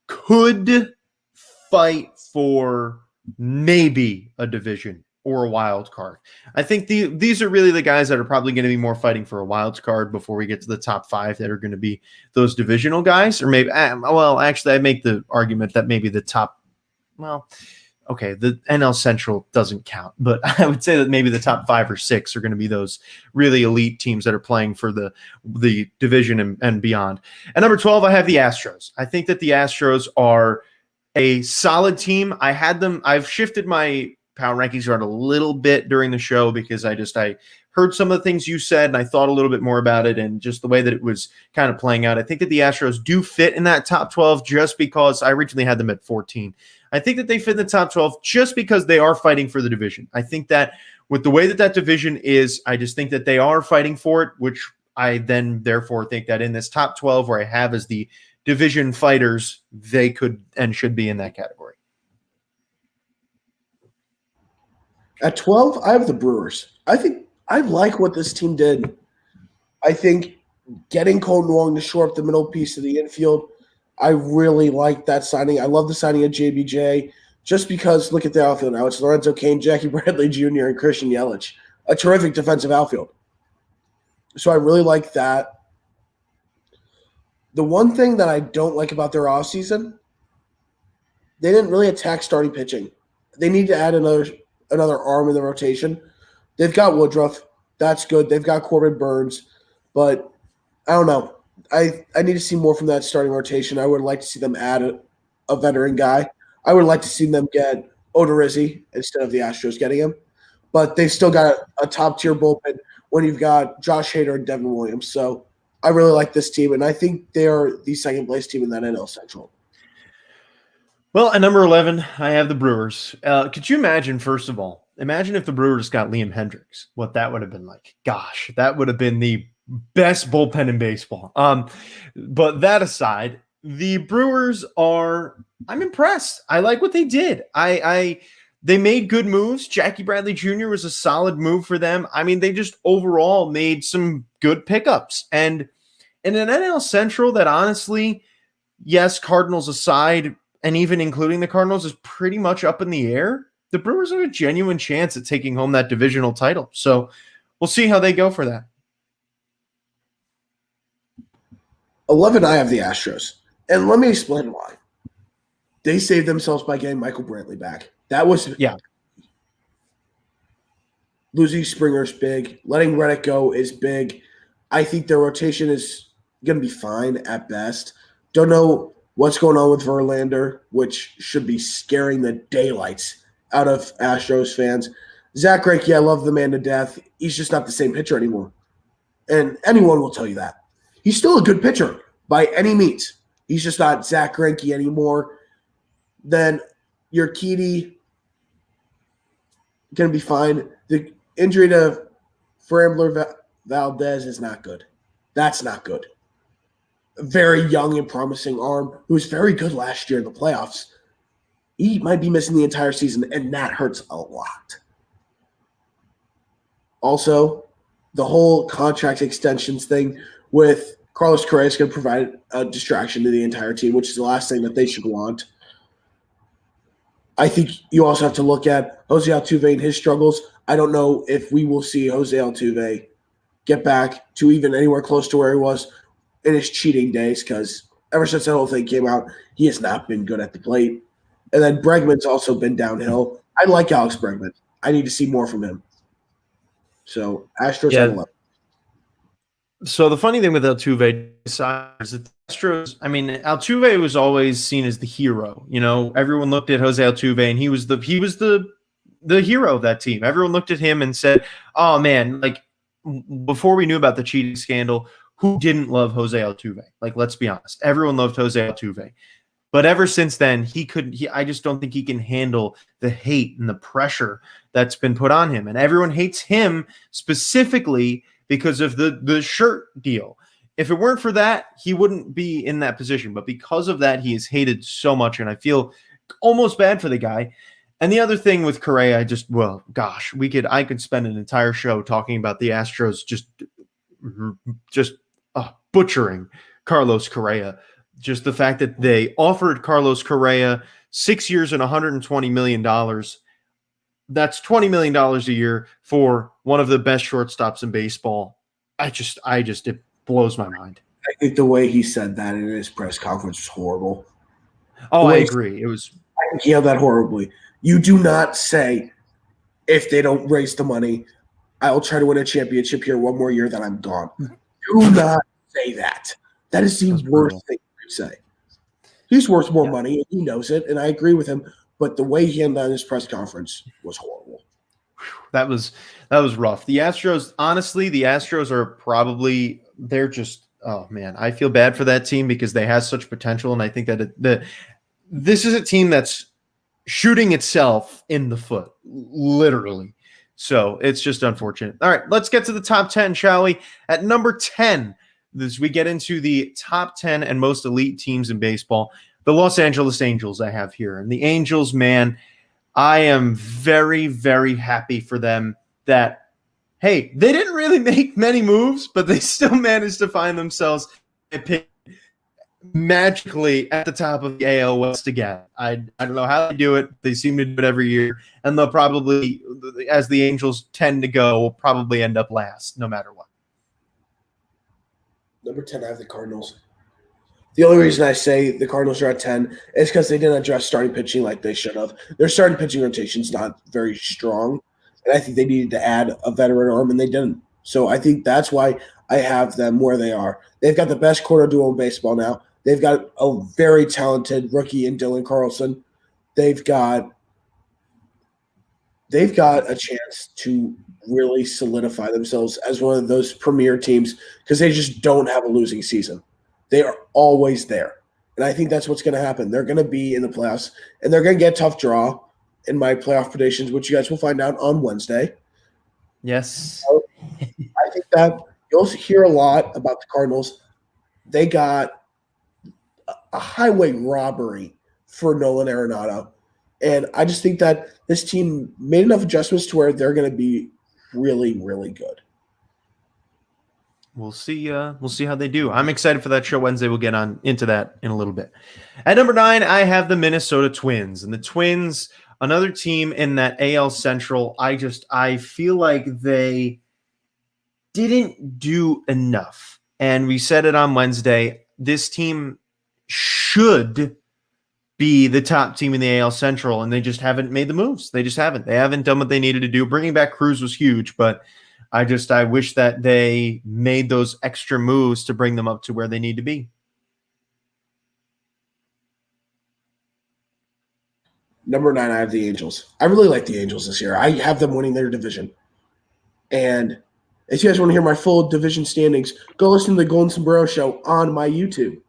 could fight for maybe a division or a wild card. I think these are really the guys that are probably going to be more fighting for a wild card before we get to the top 5 that are going to be those divisional guys, or maybe, well, actually, I make the argument that maybe the top, well, okay, the NL Central doesn't count, but I would say that maybe the top 5 or 6 are going to be those really elite teams that are playing for the division and beyond. At number 12, I have the Astros. I think that the Astros are a solid team. I've shifted my power rankings around a little bit during the show because I heard some of the things you said and I thought a little bit more about it and just the way that it was kind of playing out. I think that the Astros do fit in that top 12 just because I originally had them at 14. I think that they fit in the top 12 just because they are fighting for the division. I think that with the way that division is, I just think that they are fighting for it, which I then therefore think that in this top 12 where I have as the division fighters, they could and should be in that category. At 12, I have the Brewers. I think I like what this team did. I think getting Cole Wong to shore up the middle piece of the infield, I really like that signing. I love the signing of JBJ just because look at the outfield now. It's Lorenzo Cain, Jackie Bradley Jr., and Christian Yelich, a terrific defensive outfield. So I really like that. The one thing that I don't like about their offseason, they didn't really attack starting pitching. They need to add another arm in the rotation. They've got Woodruff. That's good. They've got Corbin Burns. But I don't know. I need to see more from that starting rotation. I would like to see them add a veteran guy. I would like to see them get Odorizzi instead of the Astros getting him. But they've still got a top-tier bullpen when you've got Josh Hader and Devin Williams. So I really like this team, and I think they are the second-place team in that NL Central. Well, at number 11, I have the Brewers. Could you imagine, first of all, if the Brewers got Liam Hendricks, what that would have been like. Gosh, that would have been the best bullpen in baseball. But that aside, the Brewers I'm impressed. I like what they did. They made good moves. Jackie Bradley Jr. was a solid move for them. I mean, they just overall made some good pickups. And in an NL Central that honestly, yes, Cardinals aside, and even including the Cardinals, is pretty much up in the air, the Brewers have a genuine chance at taking home that divisional title. So we'll see how they go for that. 11, I have the Astros. And let me explain why. They saved themselves by getting Michael Brantley back. That was losing Springer's big. Letting Reddick go is big. I think their rotation is going to be fine at best. Don't know what's going on with Verlander, which should be scaring the daylights out of Astros fans. Zach Greinke, I love the man to death. He's just not the same pitcher anymore. And anyone will tell you that. He's still a good pitcher by any means. He's just not Zach Greinke anymore. Then your Urquidy going to be fine. The injury to Framber Valdez is not good. That's not good. A very young and promising arm who was very good last year in the playoffs. He might be missing the entire season, and that hurts a lot. Also, the whole contract extensions thing with Carlos Correa is going to provide a distraction to the entire team, which is the last thing that they should want. I think you also have to look at Jose Altuve and his struggles. I don't know if we will see Jose Altuve get back to even anywhere close to where he was in his cheating days, because ever since that whole thing came out, he has not been good at the plate. And then Bregman's also been downhill. I like Alex Bregman. I need to see more from him. So Astros at 11. So the funny thing with Altuve is that the Astros, I mean, Altuve was always seen as the hero. You know, everyone looked at Jose Altuve and he was the hero of that team. Everyone looked at him and said, "Oh man, like before we knew about the cheating scandal, who didn't love Jose Altuve? Like, let's be honest, everyone loved Jose Altuve." But ever since then, I just don't think he can handle the hate and the pressure that's been put on him. And everyone hates him specifically because of the shirt deal. If it weren't for that, he wouldn't be in that position. But because of that, he is hated so much, and I feel almost bad for the guy. And the other thing with Correa, I could spend an entire show talking about the Astros just butchering Carlos Correa. Just the fact that they offered Carlos Correa 6 years and $120 million. That's $20 million a year for one of the best shortstops in baseball. It blows my mind. I think the way he said that in his press conference was horrible. Oh, I agree. I think he held that horribly. You do not say, if they don't raise the money, I will try to win a championship here one more year, then I'm gone. Do not say that. That is the worst thing you could say. He's worth more money, and he knows it, and I agree with him. but the way he ended his press conference was horrible. That was rough. The Astros, honestly, are probably they're just oh man, I feel bad for that team because they have such potential, and I think that this is a team that's shooting itself in the foot, literally. So it's just unfortunate. All right, let's get to the top 10, shall we? At number 10, as we get into the top 10 and most elite teams in baseball, the Los Angeles Angels I have here. And the Angels, man, I am very, very happy for them that, hey, they didn't really make many moves, but they still managed to find themselves magically at the top of the AL West again. I don't know how they do it. They seem to do it every year. And they'll probably, as the Angels tend to go, will probably end up last no matter what. Number 10, I have the Cardinals. The only reason I say the Cardinals are at 10 is because they didn't address starting pitching like they should have. Their starting pitching rotation is not very strong, and I think they needed to add a veteran arm, and they didn't. So I think that's why I have them where they are. They've got the best corner duo in baseball now. They've got a very talented rookie in Dylan Carlson. They've got a chance to really solidify themselves as one of those premier teams because they just don't have a losing season. They are always there. And I think that's what's going to happen. They're going to be in the playoffs, and they're going to get a tough draw in my playoff predictions, which you guys will find out on Wednesday. Yes. So I think that you'll hear a lot about the Cardinals. They got a highway robbery for Nolan Arenado. And I just think that this team made enough adjustments to where they're going to be really, really good. We'll see how they do. I'm excited for that show Wednesday. We'll get on into that in a little bit. At number 9, I have the Minnesota Twins. And the Twins, another team in that AL Central, I feel like they didn't do enough. And we said it on Wednesday. This team should be the top team in the AL Central, and they just haven't made the moves. They just haven't. They haven't done what they needed to do. Bringing back Cruz was huge, but I wish that they made those extra moves to bring them up to where they need to be. Number 9, I have the Angels. I really like the Angels this year. I have them winning their division. And if you guys want to hear my full division standings, go listen to the Golden Sombrero Show on my YouTube.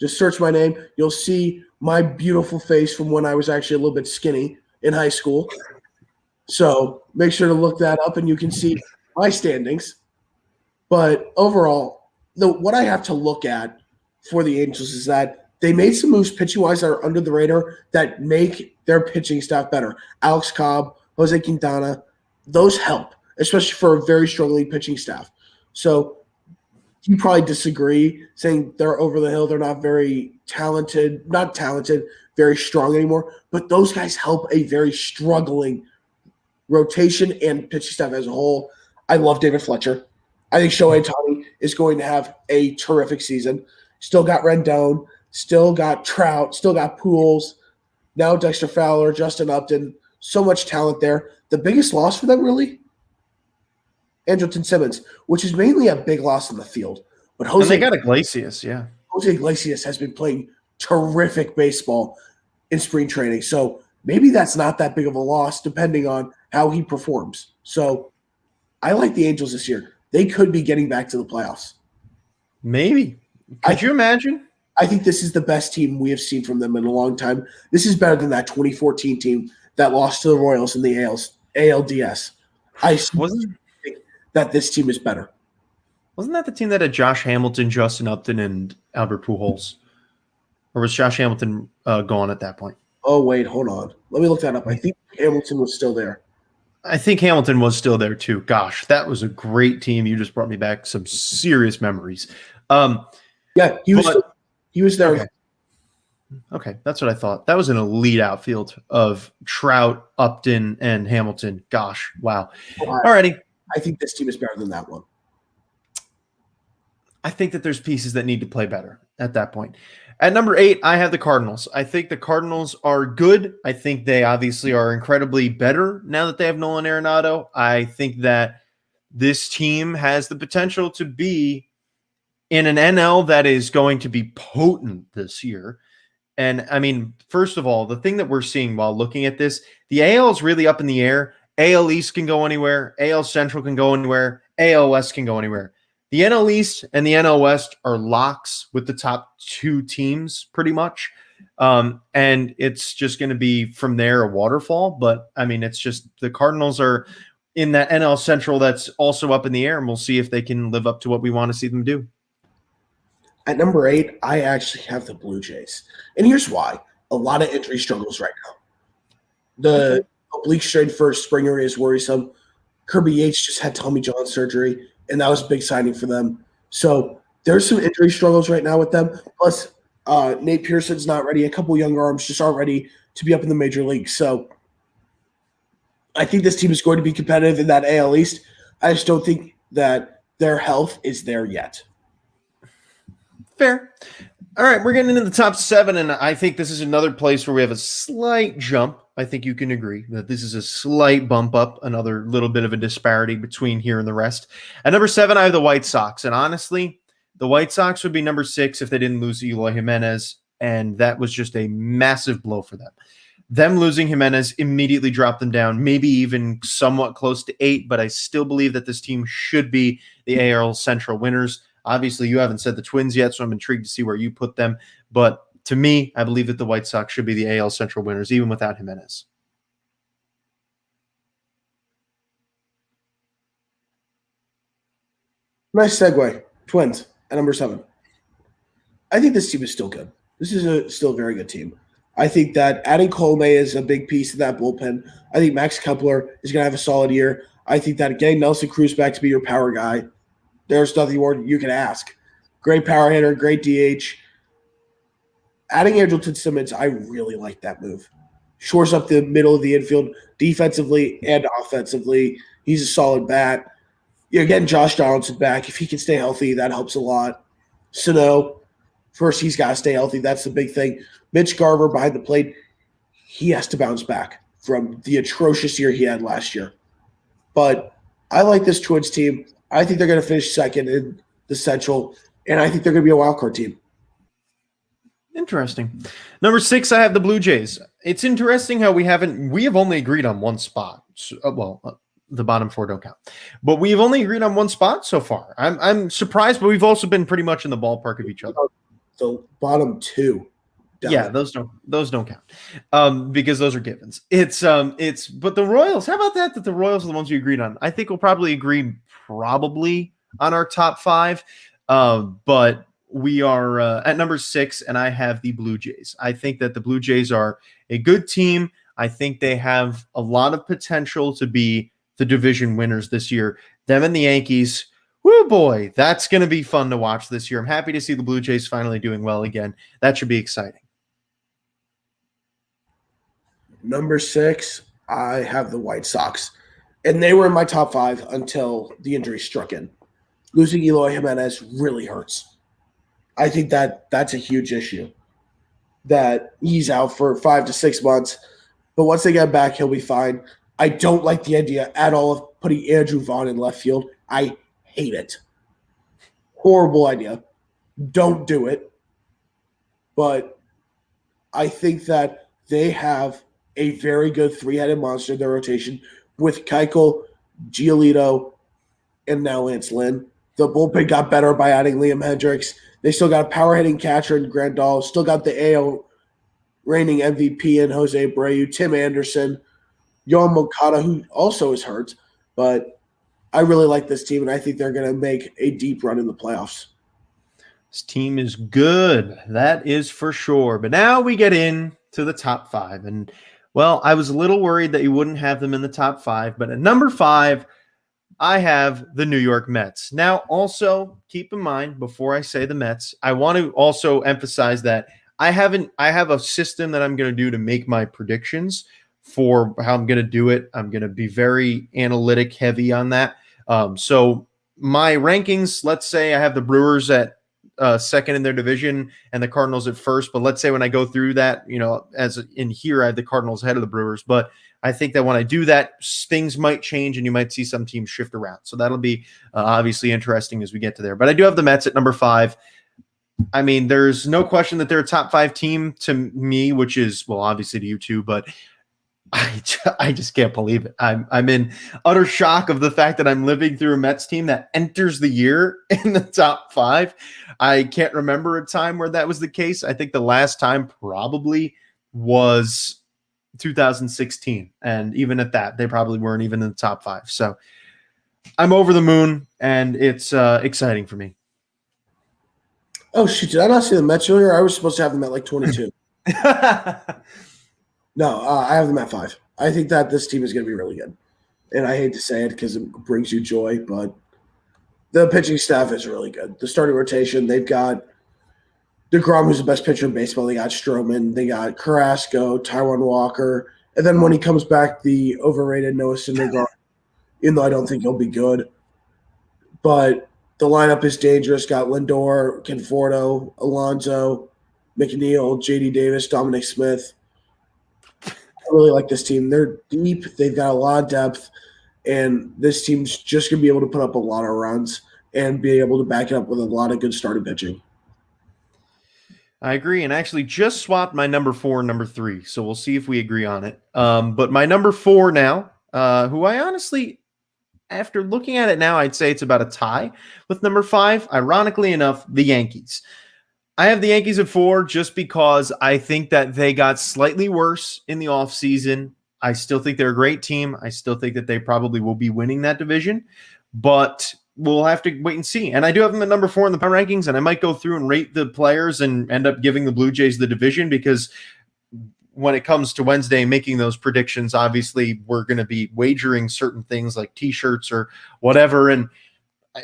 Just search my name. You'll see my beautiful face from when I was actually a little bit skinny in high school. So make sure to look that up, and you can see my standings. But overall, what I have to look at for the Angels is that they made some moves pitching-wise that are under the radar that make their pitching staff better. Alex Cobb, Jose Quintana, those help, especially for a very strongly pitching staff. So you probably disagree, saying they're over the hill. They're not very very strong anymore. But those guys help a very struggling rotation and pitching staff as a whole. I love David Fletcher. I think Shohei Ohtani is going to have a terrific season. Still got Rendon, still got Trout, still got Pujols, now Dexter Fowler, Justin Upton. So much talent there. The biggest loss for them, really, Andrelton Simmons, which is mainly a big loss in the field. But they got Iglesias, yeah. Jose Iglesias has been playing terrific baseball in spring training. So maybe that's not that big of a loss depending on how he performs. So I like the Angels this year. They could be getting back to the playoffs. Maybe. Could you imagine? I think this is the best team we have seen from them in a long time. This is better than that 2014 team that lost to the Royals in the ALDS. I think that this team is better. Wasn't that the team that had Josh Hamilton, Justin Upton, and Albert Pujols? Or was Josh Hamilton gone at that point? Oh, wait, hold on. Let me look that up. I think Hamilton was still there. I think Hamilton was still there too. Gosh, that was a great team. You just brought me back some serious memories. Yeah, he was there. Okay, that's what I thought. That was an elite outfield of Trout, Upton, and Hamilton. Gosh, wow. Alrighty. I think this team is better than that one. I think that there's pieces that need to play better at that point. At number 8, I have the Cardinals. I think the Cardinals are good. I think they obviously are incredibly better now that they have Nolan Arenado. I think that this team has the potential to be in an NL that is going to be potent this year. And I mean, first of all, the thing that we're seeing while looking at this, the AL is really up in the air. AL East can go anywhere. AL Central can go anywhere. AL West can go anywhere. The NL East and the NL West are locks with the top two teams pretty much. And it's just going to be from there a waterfall. But I mean, it's just the Cardinals are in that NL Central that's also up in the air, and we'll see if they can live up to what we want to see them do. At number 8, I actually have the Blue Jays. And here's why. A lot of injury struggles right now. The oblique strain for Springer is worrisome. Kirby Yates just had Tommy John surgery, and that was a big signing for them. So there's some injury struggles right now with them. Plus, Nate Pearson's not ready. A couple young arms just aren't ready to be up in the major leagues. So I think this team is going to be competitive in that AL East. I just don't think that their health is there yet. Fair. All right, we're getting into the top 7, and I think this is another place where we have a slight jump. I think you can agree that this is a slight bump up, another little bit of a disparity between here and the rest. At number 7, I have the White Sox, and honestly, the White Sox would be number 6 if they didn't lose Eloy Jimenez, and that was just a massive blow for them. Them losing Jimenez immediately dropped them down, maybe even somewhat close to 8, but I still believe that this team should be the AL Central winners. Obviously, you haven't said the Twins yet, so I'm intrigued to see where you put them. But to me, I believe that the White Sox should be the AL Central winners, even without Jimenez. Nice segue. Twins at number 7. I think this team is still good. This is still a very good team. I think that adding Colme is a big piece of that bullpen. I think Max Kepler is going to have a solid year. I think that getting Nelson Cruz back to be your power guy, there's nothing more you can ask. Great power hitter, great DH. Adding Andrelton Simmons, I really like that move. Shores up the middle of the infield defensively and offensively. He's a solid bat. You're getting Josh Donaldson back. If he can stay healthy, that helps a lot. Sano, first he's got to stay healthy. That's the big thing. Mitch Garver behind the plate, he has to bounce back from the atrocious year he had last year. But I like this Twins team. I think they're going to finish second in the Central, and I think they're going to be a wildcard team. Interesting. Number 6, I have the Blue Jays. It's interesting how we have only agreed on one spot. The bottom 4 don't count, but we've only agreed on one spot so far. I'm surprised, but we've also been pretty much in the ballpark of each other. The bottom 2. Yeah, those don't count because those are givens. But the Royals, how about that the Royals are the ones we agreed on? I think we'll probably agree on our top 5, but we are at number 6, and I have the Blue Jays. I think that the Blue Jays are a good team. I think they have a lot of potential to be the division winners this year. Them and the Yankees, whoo boy, that's going to be fun to watch this year. I'm happy to see the Blue Jays finally doing well again. That should be exciting. Number 6, I have the White Sox. And they were in my top 5 until the injury struck in. Losing Eloy Jimenez really hurts. I think that that's a huge issue, that he's out for 5 to 6 months. But once they get back, he'll be fine. I don't like the idea at all of putting Andrew Vaughn in left field. I hate it. Horrible idea. Don't do it. But I think that they have a very good 3-headed monster in their rotation with Keuchel, Giolito, and now Lance Lynn. The bullpen got better by adding Liam Hendricks. They still got a power-hitting catcher in Grandal. Still got the AL reigning MVP in Jose Abreu, Tim Anderson, Yohan Moncada, who also is hurt. But I really like this team, and I think they're going to make a deep run in the playoffs. This team is good. That is for sure. But now we get into the top 5. And, well, I was a little worried that you wouldn't have them in the top 5. But at number 5, I have the New York Mets. Now, also, keep in mind, before I say the Mets, I want to also emphasize that I have a system that I'm going to do to make my predictions for how I'm going to do it. I'm going to be very analytic heavy on that. So my rankings, let's say I have the Brewers at second in their division and the Cardinals at first. But let's say when I go through that, as in here, I have the Cardinals ahead of the Brewers. But I think that when I do that, things might change and you might see some teams shift around. So that'll be obviously interesting as we get to there. But I do have the Mets at number 5. I mean, there's no question that they're a top 5 team to me, which is, well, obviously to you too, but I just can't believe it. I'm in utter shock of the fact that I'm living through a Mets team that enters the year in the top 5. I can't remember a time where that was the case. I think the last time probably was 2016. And even at that, they probably weren't even in the top 5. So I'm over the moon, and it's exciting for me. Oh, shoot. Did I not see the Mets earlier? I was supposed to have them at like 22. No, I have them at 5. I think that this team is going to be really good. And I hate to say it because it brings you joy, but the pitching staff is really good. The starting rotation, they've got DeGrom, who's the best pitcher in baseball. They got Stroman. They got Carrasco, Taijuan Walker. And then when he comes back, the overrated Noah Syndergaard, even though I don't think he'll be good. But the lineup is dangerous. Got Lindor, Conforto, Alonso, McNeil, J.D. Davis, Dominic Smith. I really like this team. They're deep. They've got a lot of depth. And this team's just going to be able to put up a lot of runs and be able to back it up with a lot of good starting pitching. I agree, and actually just swapped my number 4 and number 3, so we'll see if we agree on it. But my number 4 now, who I honestly, after looking at it now, I'd say it's about a tie with number 5. Ironically enough, the Yankees. I have the Yankees at 4 just because I think that they got slightly worse in the offseason. I still think they're a great team. I still think that they probably will be winning that division, but we'll have to wait and see. And I do have them at number 4 in the power rankings, and I might go through and rate the players and end up giving the Blue Jays the division because when it comes to Wednesday making those predictions, obviously we're going to be wagering certain things like T-shirts or whatever, and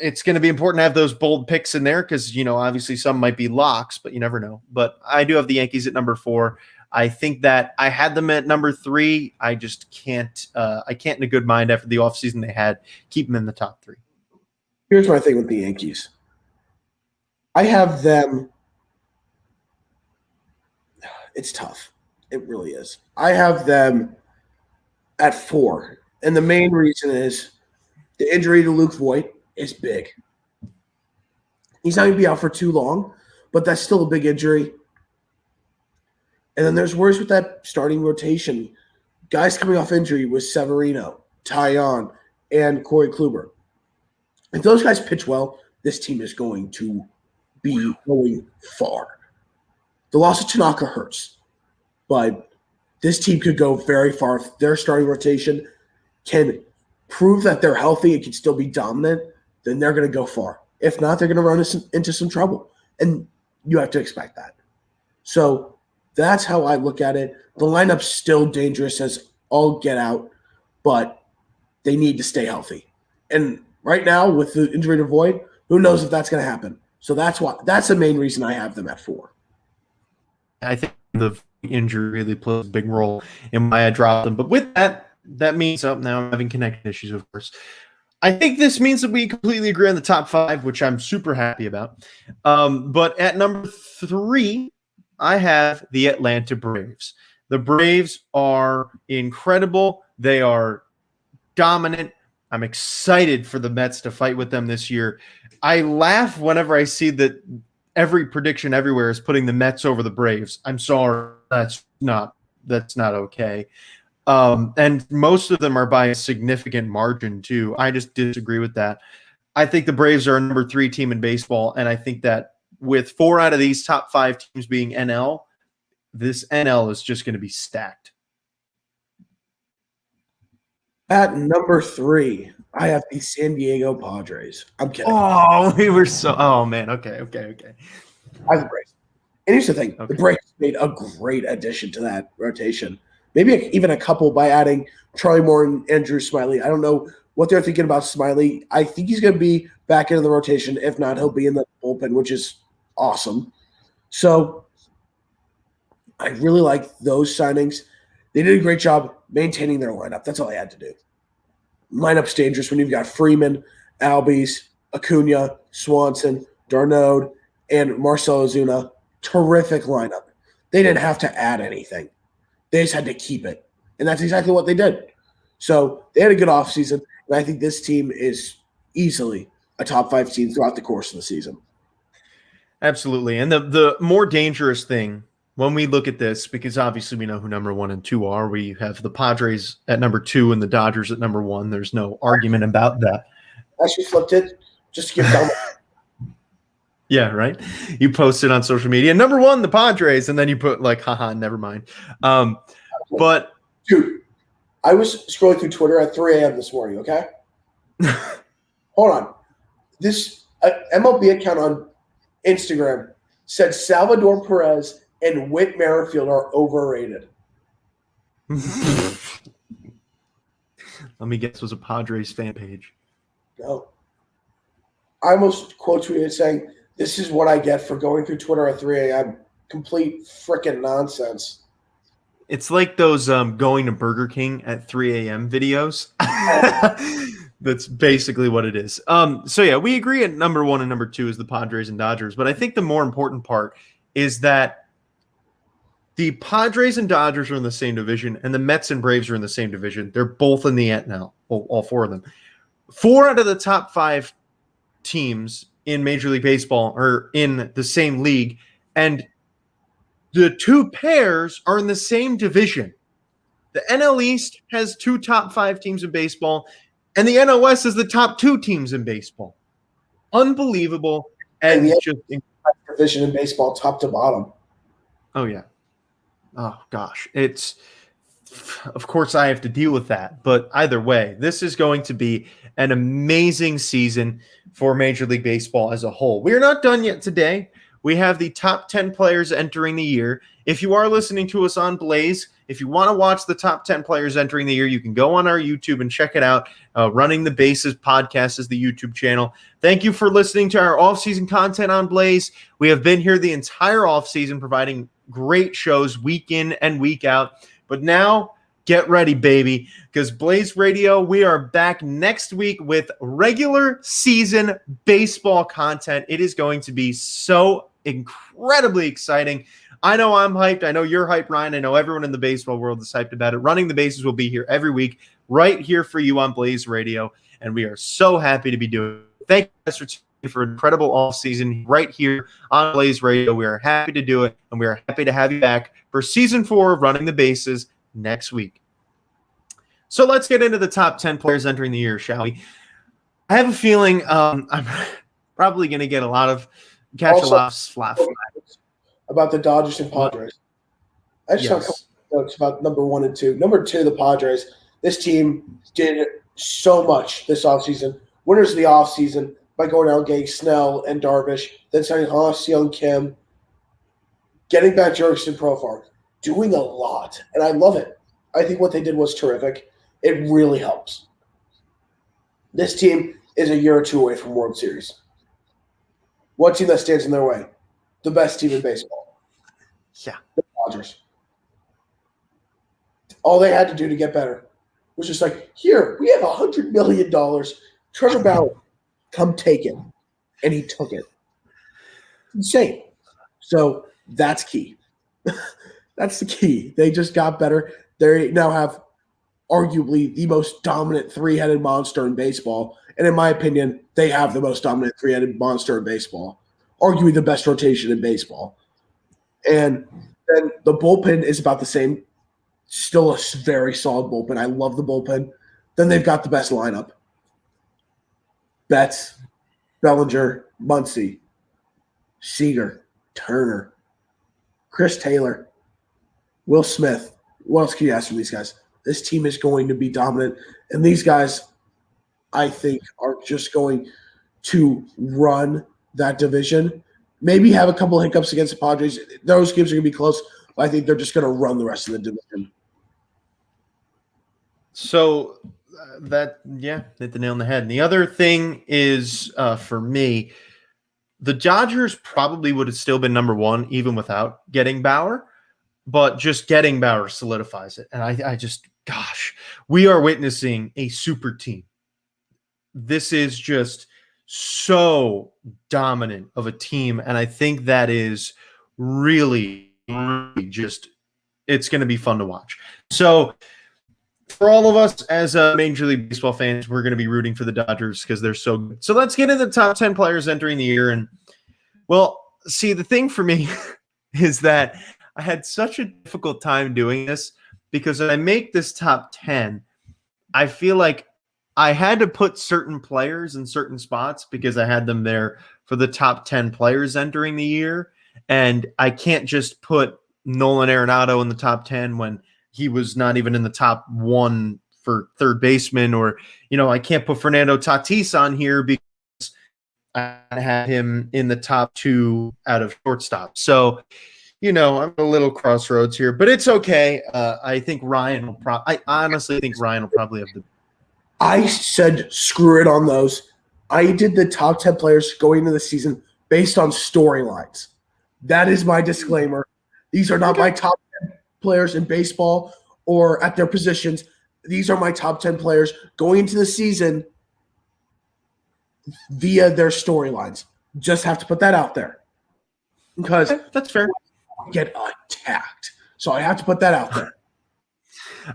it's going to be important to have those bold picks in there because, obviously some might be locks, but you never know. But I do have the Yankees at number 4. I think that I had them at number 3. I just can't in a good mind after the offseason they had, keep them in the top 3. Here's my thing with the Yankees. I have them. It's tough. It really is. I have them at 4. And the main reason is the injury to Luke Voigt is big. He's not going to be out for too long, but that's still a big injury. And then there's worries with that starting rotation. Guys coming off injury with Severino, Taillon, and Corey Kluber. If those guys pitch well, this team is going to be going far. The loss of Tanaka hurts, but this team could go very far. If their starting rotation can prove that they're healthy and can still be dominant, then they're going to go far. If not, they're going to run into some trouble. And you have to expect that. So that's how I look at it. The lineup's still dangerous as all get out, but they need to stay healthy. And right now, with the injury to Voigt, who knows if that's going to happen. So that's the main reason I have them at 4. I think the injury really plays a big role in why I dropped them. But with that means now I'm having connection issues, of course. I think this means that we completely agree on the top 5, which I'm super happy about. But at number 3, I have the Atlanta Braves. The Braves are incredible. They are dominant. I'm excited for the Mets to fight with them this year. I laugh whenever I see that every prediction everywhere is putting the Mets over the Braves. I'm sorry, that's not okay. And most of them are by a significant margin too. I just disagree with that. I think the Braves are a number 3 team in baseball, and I think that with 4 out of these top 5 teams being NL, this NL is just going to be stacked. At number 3, I have the San Diego Padres. I'm kidding. Oh, man. Okay. I have the Braves. And here's the thing. Okay. The Braves made a great addition to that rotation. Maybe even a couple by adding Charlie Moore and Andrew Smiley. I don't know what they're thinking about Smiley. I think he's going to be back into the rotation. If not, he'll be in the bullpen, which is awesome. So I really like those signings. They did a great job maintaining their lineup. That's all I had to do. Lineup's dangerous when you've got Freeman, Albies, Acuna, Swanson, Darnode, and Marcell Ozuna. Terrific lineup. They didn't have to add anything. They just had to keep it. And that's exactly what they did. So they had a good offseason, and I think this team is easily a top 5 team throughout the course of the season. Absolutely. And the more dangerous thing when we look at this, because obviously we know who number 1 and 2 are. We have the Padres at number 2 and the Dodgers at number 1. There's no argument about that. Actually flipped it just to give Dom. Yeah, right. You posted on social media, number 1, the Padres, and then you put like, haha, never mind. But dude, I was scrolling through Twitter at 3 a.m. this morning, okay? Hold on. This MLB account on Instagram said Salvador Perez and Whit Merrifield are overrated. Let me guess, it was a Padres fan page. No. I almost quote tweeted saying, "This is what I get for going through Twitter at 3 a.m. Complete freaking nonsense." It's like those going to Burger King at 3 a.m. videos. That's basically what it is. So, yeah, we agree at number 1 and number 2 is the Padres and Dodgers. But I think the more important part is that the Padres and Dodgers are in the same division, and the Mets and Braves are in the same division. They're both in the NL, all 4 of them. 4 out of the top 5 teams in Major League Baseball are in the same league, and the 2 pairs are in the same division. The NL East has 2 top 5 teams in baseball, and the NL West is the top 2 teams in baseball. Unbelievable. And just division in baseball, top to bottom. Oh, yeah. Oh, gosh. Of course, I have to deal with that. But either way, this is going to be an amazing season for Major League Baseball as a whole. We are not done yet today. We have the top 10 players entering the year. If you are listening to us on Blaze, if you want to watch the top 10 players entering the year, you can go on our YouTube and check it out. Running the Bases podcast is the YouTube channel. Thank you for listening to our off-season content on Blaze. We have been here the entire off-season providing great shows week in and week out. But now, get ready, baby, because Blaze Radio, we are back next week with regular season baseball content. It is going to be so incredibly exciting. I know I'm hyped. I know you're hyped, Ryan. I know everyone in the baseball world is hyped about it. Running the Bases will be here every week, right here for you on Blaze Radio, and we are so happy to be doing it. Thank you guys for an incredible offseason right here on Blaze Radio. We are happy to do it, and we are happy to have you back for Season 4 of Running the Bases next week. So let's get into the top 10 players entering the year, shall we? I have a feeling I'm probably going to get a lot of catch a lot of slap about the Dodgers and Padres. I just have a couple of notes about number 1 and 2. Number 2, the Padres. This team did so much this offseason. Winners of the offseason by going out and getting Snell and Darvish, then signing Haas, Young Kim, getting back Jurickson Profar, doing a lot. And I love it. I think what they did was terrific. It really helps. This team is a year or 2 away from World Series. One team that stands in their way? The best team in baseball. Yeah. The Dodgers. All they had to do to get better was just like, here, we have $100 million. Trevor Bauer, come take it. And he took it. Insane. So that's key. That's the key. They just got better. They now have arguably the most dominant 3-headed monster in baseball. And in my opinion, they have the most dominant 3-headed monster in baseball. Arguably the best rotation in baseball. And then the bullpen is about the same. Still a very solid bullpen. I love the bullpen. Then they've got the best lineup. Betts, Bellinger, Muncy, Seager, Turner, Chris Taylor, Will Smith. What else can you ask from these guys? This team is going to be dominant. And these guys, I think, are just going to run that division. Maybe have a couple of hiccups against the Padres. Those games are going to be close, but I think they're just going to run the rest of the division. So hit the nail on the head. And the other thing is, for me, the Dodgers probably would have still been number 1 even without getting Bauer, but just getting Bauer solidifies it. And I just, gosh, we are witnessing a super team. This is just so dominant of a team, and I think that is really, really just, it's going to be fun to watch. So for all of us as Major League Baseball fans, we're going to be rooting for the Dodgers because they're so good. So let's get into the top 10 players entering the year. And, well, see, the thing for me is that I had such a difficult time doing this because when I make this top 10, I feel like I had to put certain players in certain spots because I had them there for the top 10 players entering the year. And I can't just put Nolan Arenado in the top 10 when he was not even in the top 1 for third baseman, or, I can't put Fernando Tatis on here because I had him in the top 2 out of shortstop. So, I'm a little crossroads here, but it's okay. I think Ryan will I honestly think Ryan will probably have the. I said screw it on those. I did the top 10 players going into the season based on storylines. That is my disclaimer. These are not my top 10 players in baseball or at their positions. These are my top 10 players going into the season via their storylines. Just have to put that out there. Because that's fair. I get attacked. So I have to put that out there.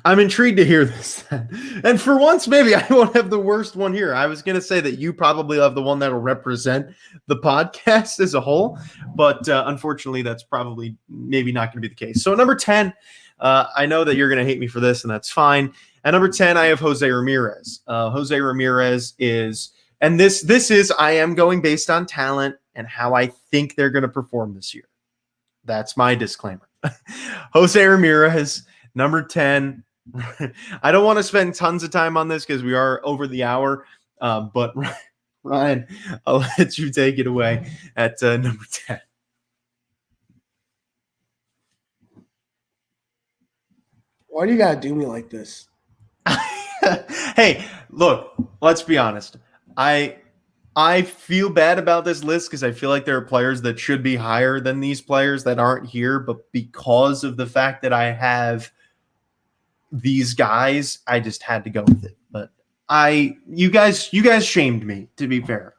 I'm intrigued to hear this. And for once, maybe I won't have the worst one here. I was going to say that you probably have the one that will represent the podcast as a whole, but unfortunately, that's probably maybe not going to be the case. So number 10, I know that you're going to hate me for this, and that's fine. At number 10, I have Jose Ramirez. Jose Ramirez is, and this is, I am going based on talent and how I think they're going to perform this year. That's my disclaimer. Jose Ramirez, number 10. I don't want to spend tons of time on this because we are over the hour, but Ryan, I'll let you take it away at number 10. Why do you got to do me like this? Hey, look, let's be honest. I feel bad about this list because I feel like there are players that should be higher than these players that aren't here, but because of the fact that I have these guys, I just had to go with it. But you guys shamed me, to be fair.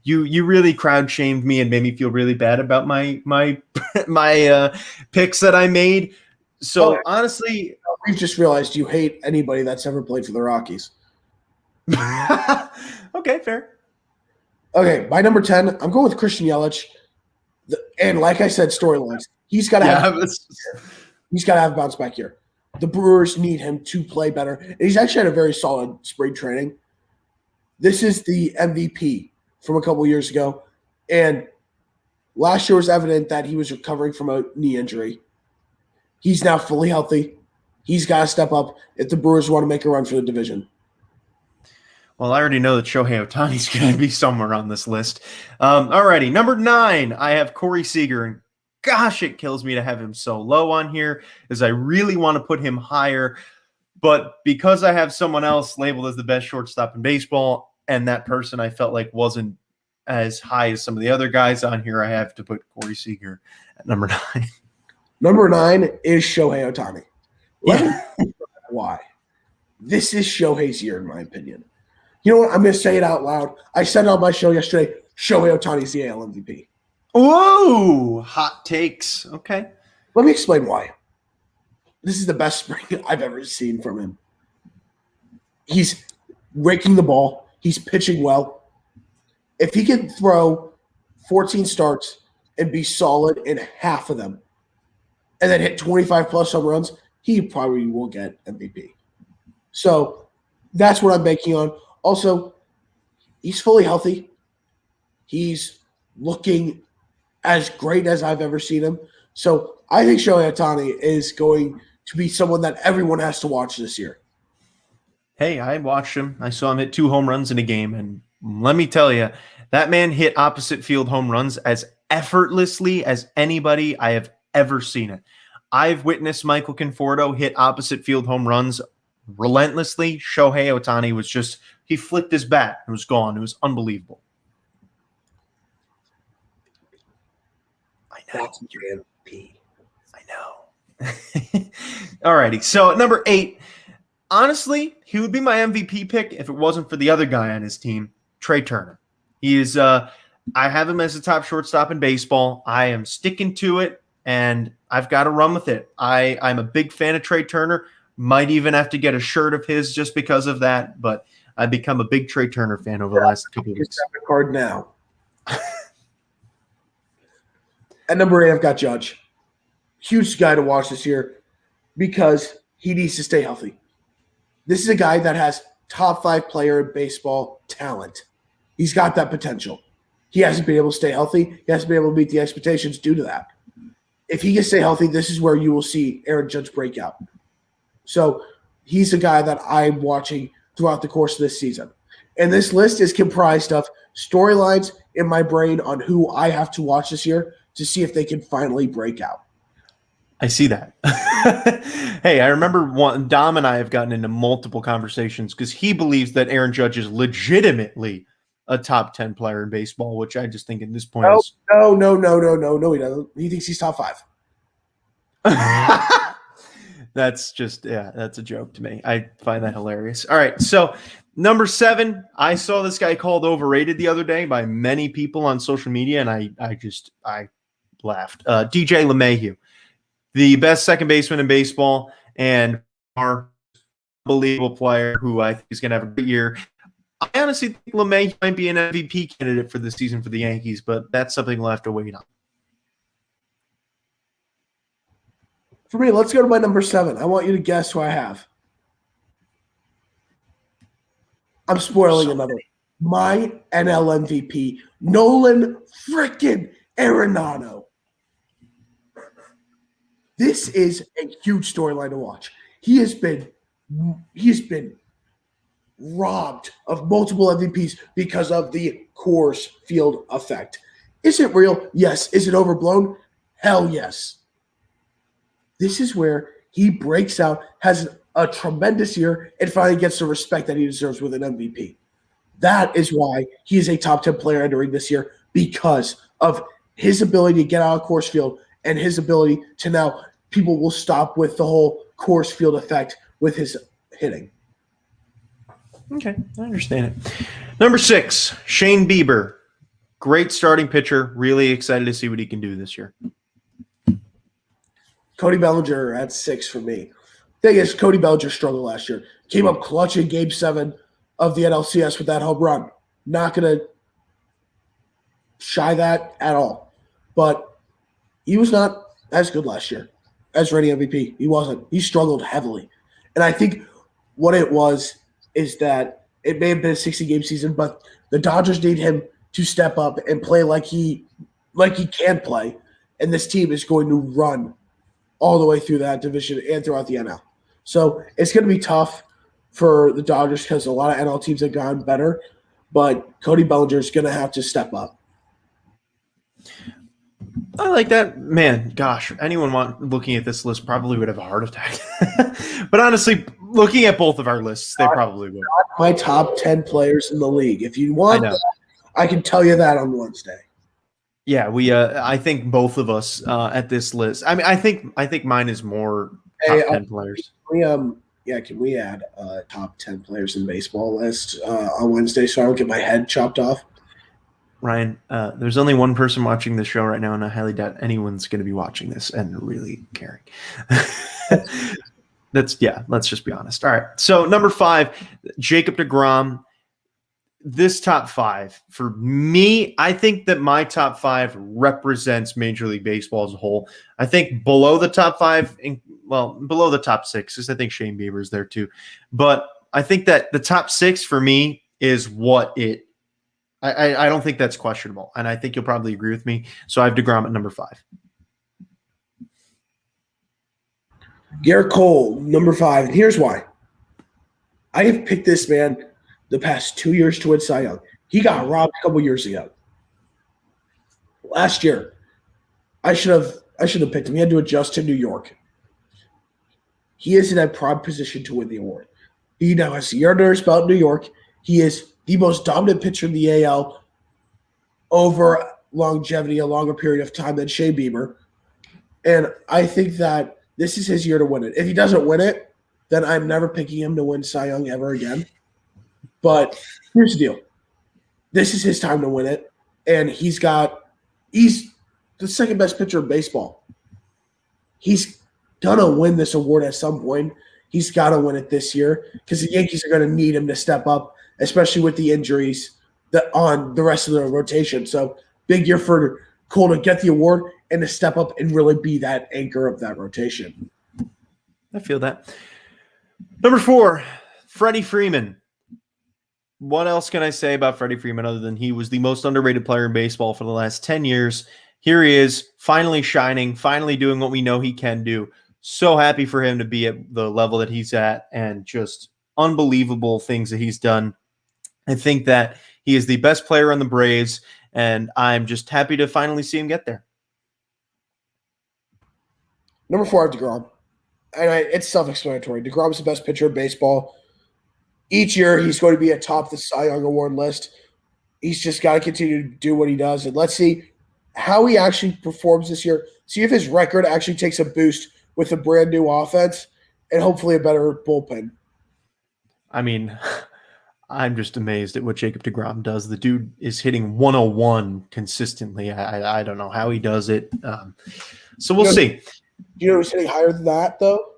You really crowd shamed me and made me feel really bad about my picks that I made. So honestly, we've just realized you hate anybody that's ever played for the Rockies. Okay, fair. Okay, my number 10, I'm going with Christian Yelich. And like I said, storylines. He's got to have a bounce back here. The Brewers need him to play better. And he's actually had a very solid spring training. This is the MVP from a couple years ago. And last year was evident that he was recovering from a knee injury. He's now fully healthy. He's got to step up if the Brewers want to make a run for the division. Well, I already know that Shohei Ohtani's going to be somewhere on this list. All righty, number 9, I have Corey Seager. And gosh, it kills me to have him so low on here, as I really want to put him higher. But because I have someone else labeled as the best shortstop in baseball, and that person I felt like wasn't as high as some of the other guys on here, I have to put Corey Seager at number 9. Number 9 is Shohei Ohtani. Why? This is Shohei's year, in my opinion. You know what? I'm going to say it out loud. I said it on my show yesterday, Shohei Ohtani's the AL MVP. Whoa! Hot takes. Okay. Let me explain why. This is the best spring I've ever seen from him. He's raking the ball. He's pitching well. If he can throw 14 starts and be solid in half of them and then hit 25-plus home runs, he probably will get MVP. So that's what I'm banking on. Also, he's fully healthy. He's looking as great as I've ever seen him. So I think Shohei Ohtani is going to be someone that everyone has to watch this year. Hey, I watched him. I saw him hit 2 home runs in a game. And let me tell you, that man hit opposite field home runs as effortlessly as anybody I have ever seen it. I've witnessed Michael Conforto hit opposite field home runs relentlessly. Shohei Ohtani was just, he flicked his bat. It was gone. It was unbelievable. I know. That's your MVP. I know. All righty. So at number 8, honestly, he would be my MVP pick if it wasn't for the other guy on his team, Trey Turner. He is, I have him as the top shortstop in baseball. I am sticking to it, and I've got to run with it. I'm a big fan of Trey Turner. Might even have to get a shirt of his just because of that, but I've become a big Trey Turner fan over the last couple of weeks. Card now. At number 8, I've got Judge. Huge guy to watch this year because he needs to stay healthy. This is a guy that has top 5 player in baseball talent. He's got that potential. He hasn't been able to stay healthy. He hasn't been able to meet the expectations due to that. If he can stay healthy, this is where you will see Aaron Judge break out. So he's a guy that I'm watching throughout the course of this season. And this list is comprised of storylines in my brain on who I have to watch this year to see if they can finally break out. I see that. Hey, I remember Dom and I have gotten into multiple conversations because he believes that Aaron Judge is legitimately a top 10 player in baseball, which I just think at this point is no, he doesn't. He thinks he's top 5. That's a joke to me. I find that hilarious. All right, so number 7, I saw this guy called overrated the other day by many people on social media, and I laughed. DJ LeMahieu, the best second baseman in baseball and our unbelievable player who I think is going to have a great year. I honestly think LeMahieu might be an MVP candidate for this season for the Yankees, but that's something we'll have to wait on. For me, let's go to my number 7. I want you to guess who I have. I'm spoiling another. My NL MVP, Nolan freaking Arenado. This is a huge storyline to watch. He has been robbed of multiple MVPs because of the Coors Field effect. Is it real? Yes. Is it overblown? Hell yes. This is where he breaks out, has a tremendous year, and finally gets the respect that he deserves with an MVP. That is why he is a top 10 player entering this year, because of his ability to get out of Coors Field and his ability to now people will stop with the whole Coors Field effect with his hitting. Okay, I understand it. Number 6, Shane Bieber. Great starting pitcher. Really excited to see what he can do this year. Cody Bellinger at 6 for me. Thing is, Cody Bellinger struggled last year. Came up clutch in Game 7 of the NLCS with that home run. Not going to shy that at all. But he was not as good last year as reigning MVP. He wasn't. He struggled heavily. And I think what it was is that it may have been a 60-game season, but the Dodgers need him to step up and play like he can play. And this team is going to run all the way through that division and throughout the NL. So it's going to be tough for the Dodgers because a lot of NL teams have gone better, but Cody Bellinger is going to have to step up. I like that. Man, gosh, anyone looking at this list probably would have a heart attack. But honestly, looking at both of our lists, they probably would. My top 10 players in the league. If you want that, I can tell you that on Wednesday. Yeah, we. I think both of us at this list. I mean, I think mine is more top 10 players. Can we add top 10 players in baseball list on Wednesday so I don't get my head chopped off? Ryan, there's only one person watching this show right now, and I highly doubt anyone's going to be watching this and really caring. Let's just be honest. All right, so number 5, Jacob deGrom. This top 5, for me, I think that my top 5 represents Major League Baseball as a whole. I think below the top 5, below the top 6, because I think Shane Bieber is there too. But I think that the top 6 for me is what it – I don't think that's questionable, and I think you'll probably agree with me. So I have deGrom at number 5. Garrett Cole, number 5. And here's why. I have picked this man – the past 2 years to win Cy Young. He got robbed a couple years ago. Last year, I should have picked him. He had to adjust to New York. He is in a prime position to win the award. He now has a year under his belt in New York. He is the most dominant pitcher in the AL over longevity, a longer period of time than Shea Bieber. And I think that this is his year to win it. If he doesn't win it, then I'm never picking him to win Cy Young ever again. But here's the deal. This is his time to win it. And he's the second best pitcher in baseball. He's going to win this award at some point. He's got to win it this year because the Yankees are going to need him to step up, especially with the injuries on the rest of the rotation. So big year for cool to get the award and to step up and really be that anchor of that rotation. I feel that. Number 4, Freddie Freeman. What else can I say about Freddie Freeman other than he was the most underrated player in baseball for the last 10 years? Here he is, finally shining, finally doing what we know he can do. So happy for him to be at the level that he's at and just unbelievable things that he's done. I think that he is the best player on the Braves, and I'm just happy to finally see him get there. Number 4, I have DeGrom. And it's self-explanatory. DeGrom's the best pitcher in baseball. Each year, he's going to be atop the Cy Young Award list. He's just got to continue to do what he does. And let's see how he actually performs this year. See if his record actually takes a boost with a brand new offense and hopefully a better bullpen. I mean, I'm just amazed at what Jacob DeGrom does. The dude is hitting 101 consistently. I don't know how he does it. So we'll see. You know who's hitting higher than that, though?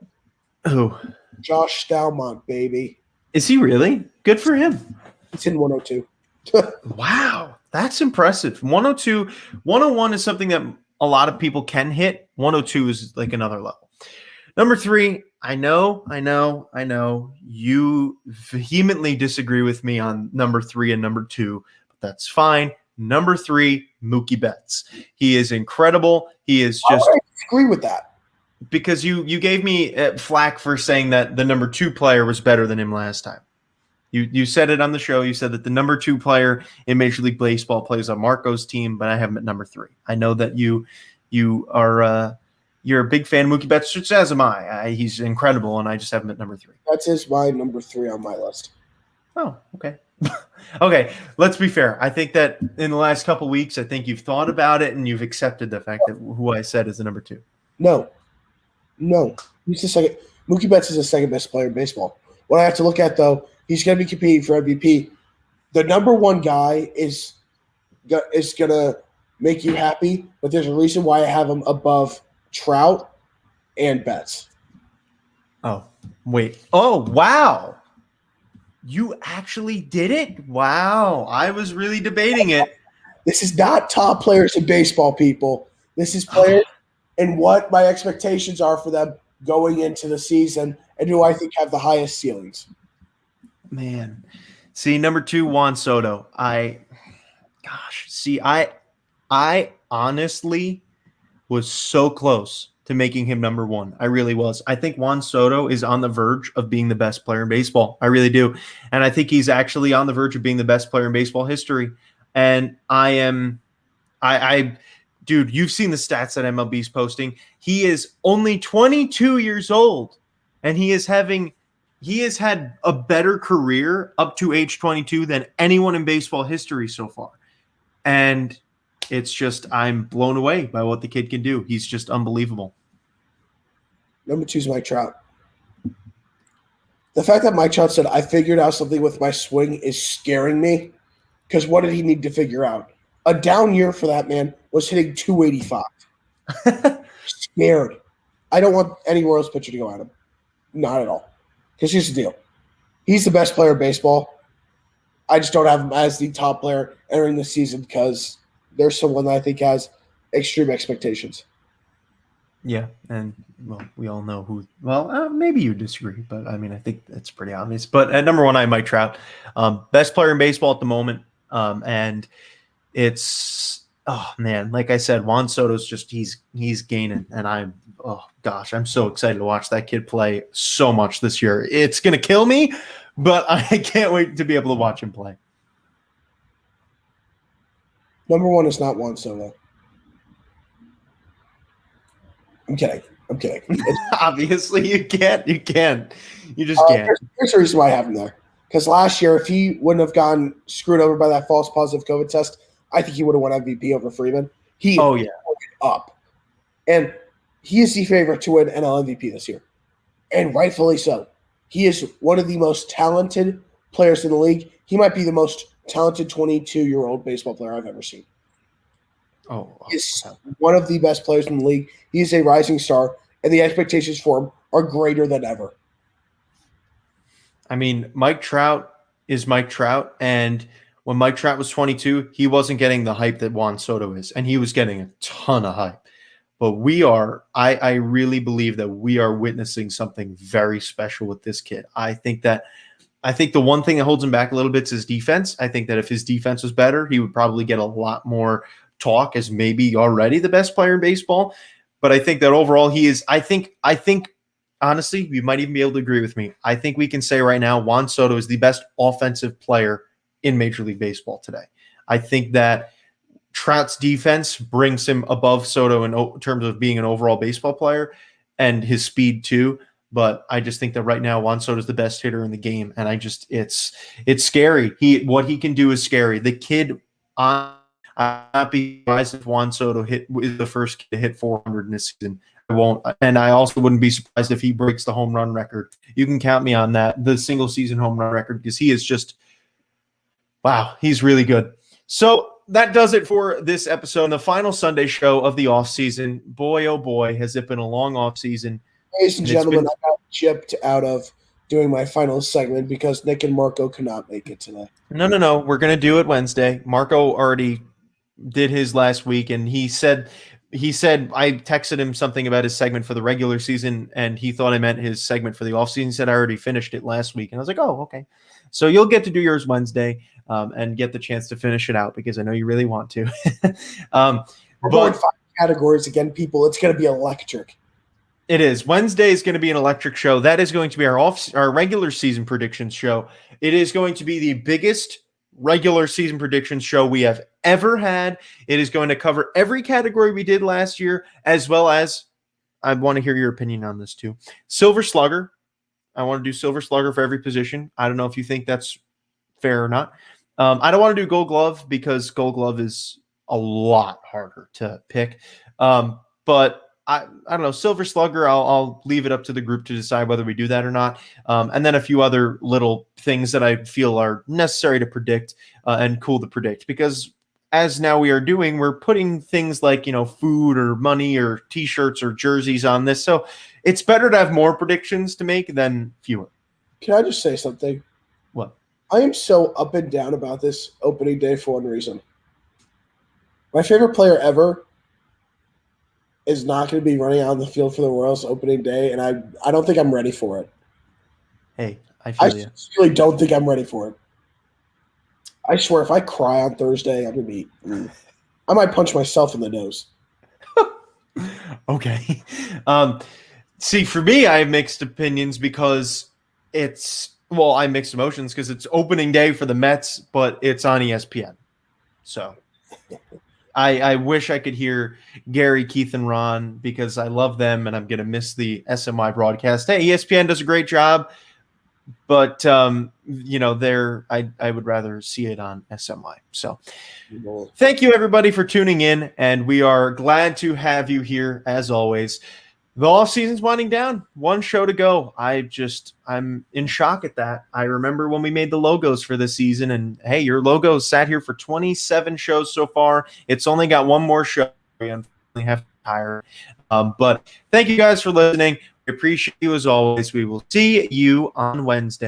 Who? Josh Stalmont, baby. Is he really? Good for him. He's hitting 102. Wow, that's impressive. 102, 101 is something that a lot of people can hit. 102 is like another level. Number 3, I know. You vehemently disagree with me on number 3 and number 2, but that's fine. Number 3, Mookie Betts. He is incredible. He is just. I disagree with that. Because you gave me flack for saying that the number 2 player was better than him last time. You said it on the show. You said that the number 2 player in Major League Baseball plays on Marco's team, but I have him at number 3. I know that you are you're a big fan of Mookie Betts, just as am I. He's incredible, and I just have him at number 3. That's my number 3 on my list. Oh, okay. Okay, let's be fair. I think that in the last couple weeks, I think you've thought about it and you've accepted the fact that who I said is the number 2. No. He's the second. Mookie Betts is the second best player in baseball. What I have to look at, though, he's going to be competing for MVP. The number 1 guy is going to make you happy, but there's a reason why I have him above Trout and Betts. Oh, wait. Oh, wow. You actually did it? Wow. I was really debating it. This is not top players in baseball, people. This is players and what my expectations are for them going into the season and who I think have the highest ceilings. Man. See, number 2, Juan Soto. I honestly was so close to making him number 1. I really was. I think Juan Soto is on the verge of being the best player in baseball. I really do. And I think he's actually on the verge of being the best player in baseball history. And dude, you've seen the stats that MLB's posting. He is only 22 years old, and he has had a better career up to age 22 than anyone in baseball history so far. And it's just, I'm blown away by what the kid can do. He's just unbelievable. Number 2 is Mike Trout. The fact that Mike Trout said, I figured out something with my swing is scaring me, because what did he need to figure out? A down year for that man was hitting 285. Scared. I don't want any Royals pitcher to go at him. Not at all. Because here's the deal. He's the best player in baseball. I just don't have him as the top player entering the season because there's someone that I think has extreme expectations. Yeah, and, well, we all know who – well, maybe you disagree, but, I mean, I think that's pretty obvious. But at number 1, I have Mike Trout. Best player in baseball at the moment, and – it's, oh man, like I said, Juan Soto's just, he's gaining, and I'm so excited to watch that kid play so much this year. It's going to kill me, but I can't wait to be able to watch him play. Number 1 is not Juan Soto. I'm kidding. Obviously, you can't. You just can't. Here's the reason why I have him there. Because last year, if he wouldn't have gotten screwed over by that false positive COVID test, I think he would have won MVP over Freeman. He up. And he is the favorite to win NL MVP this year. And rightfully so. He is one of the most talented players in the league. He might be the most talented 22-year-old baseball player I've ever seen. He's one of the best players in the league. He is a rising star, and the expectations for him are greater than ever. I mean, Mike Trout is Mike Trout, and When Mike Trout was 22, he wasn't getting the hype that Juan Soto is, and he was getting a ton of hype. But I really believe that we are witnessing something very special with this kid. I think the one thing that holds him back a little bit is his defense. I think that if his defense was better, he would probably get a lot more talk as maybe already the best player in baseball. But I think that overall he is, I think honestly, you might even be able to agree with me. I think we can say right now Juan Soto is the best offensive player in Major League Baseball today. I think that Trout's defense brings him above Soto in terms of being an overall baseball player and his speed too. But I just think that right now Juan Soto is the best hitter in the game, and it's scary. What he can do is scary. The kid, I'd not be surprised if Juan Soto is the first kid to hit 400 in this season. I won't, and I also wouldn't be surprised if he breaks the home run record. You can count me on that, the single season home run record, because he is just wow. He's really good. So that does it for this episode, the final Sunday show of the off season. Boy, oh boy, has it been a long off season. Ladies and gentlemen, I got chipped out of doing my final segment because Nick and Marco could not make it today. No. We're going to do it Wednesday. Marco already did his last week, and he said I texted him something about his segment for the regular season, and he thought I meant his segment for the offseason. He said I already finished it last week. And I was like, oh, okay. So you'll get to do yours Wednesday and get the chance to finish it out because I know you really want to. We're going 5 categories again, people. It's going to be electric. It is. Wednesday is going to be an electric show. That is going to be our regular season predictions show. It is going to be the biggest regular season predictions show we have ever had. It is going to cover every category we did last year, as well as, I want to hear your opinion on this too, Silver Slugger. I want to do Silver Slugger for every position. I don't know if you think that's fair or not. I don't want to do Gold Glove because Gold Glove is a lot harder to pick. But I don't know, Silver Slugger, I'll leave it up to the group to decide whether we do that or not. And then a few other little things that I feel are necessary to predict and cool to predict. Because as now we are doing, we're putting things like, food or money or T-shirts or jerseys on this. So it's better to have more predictions to make than fewer. Can I just say something? What? I am so up and down about this opening day for one reason. My favorite player ever is not going to be running out on the field for the Royals opening day, and I don't think I'm ready for it. Hey, I feel you. Really don't think I'm ready for it. I swear, if I cry on Thursday, I'm going to be I might punch myself in the nose. Okay. See, for me, I have mixed opinions because I have mixed emotions because it's opening day for the Mets, but it's on ESPN. So I wish I could hear Gary, Keith, and Ron because I love them and I'm going to miss the SMI broadcast. Hey, ESPN does a great job, but, I would rather see it on SMI. So thank you, everybody, for tuning in, and we are glad to have you here, as always. The off season's winding down. One show to go. I'm in shock at that. I remember when we made the logos for this season, and hey, your logo sat here for 27 shows so far. It's only got one more show. We unfortunately have to hire. But thank you guys for listening. We appreciate you as always. We will see you on Wednesday.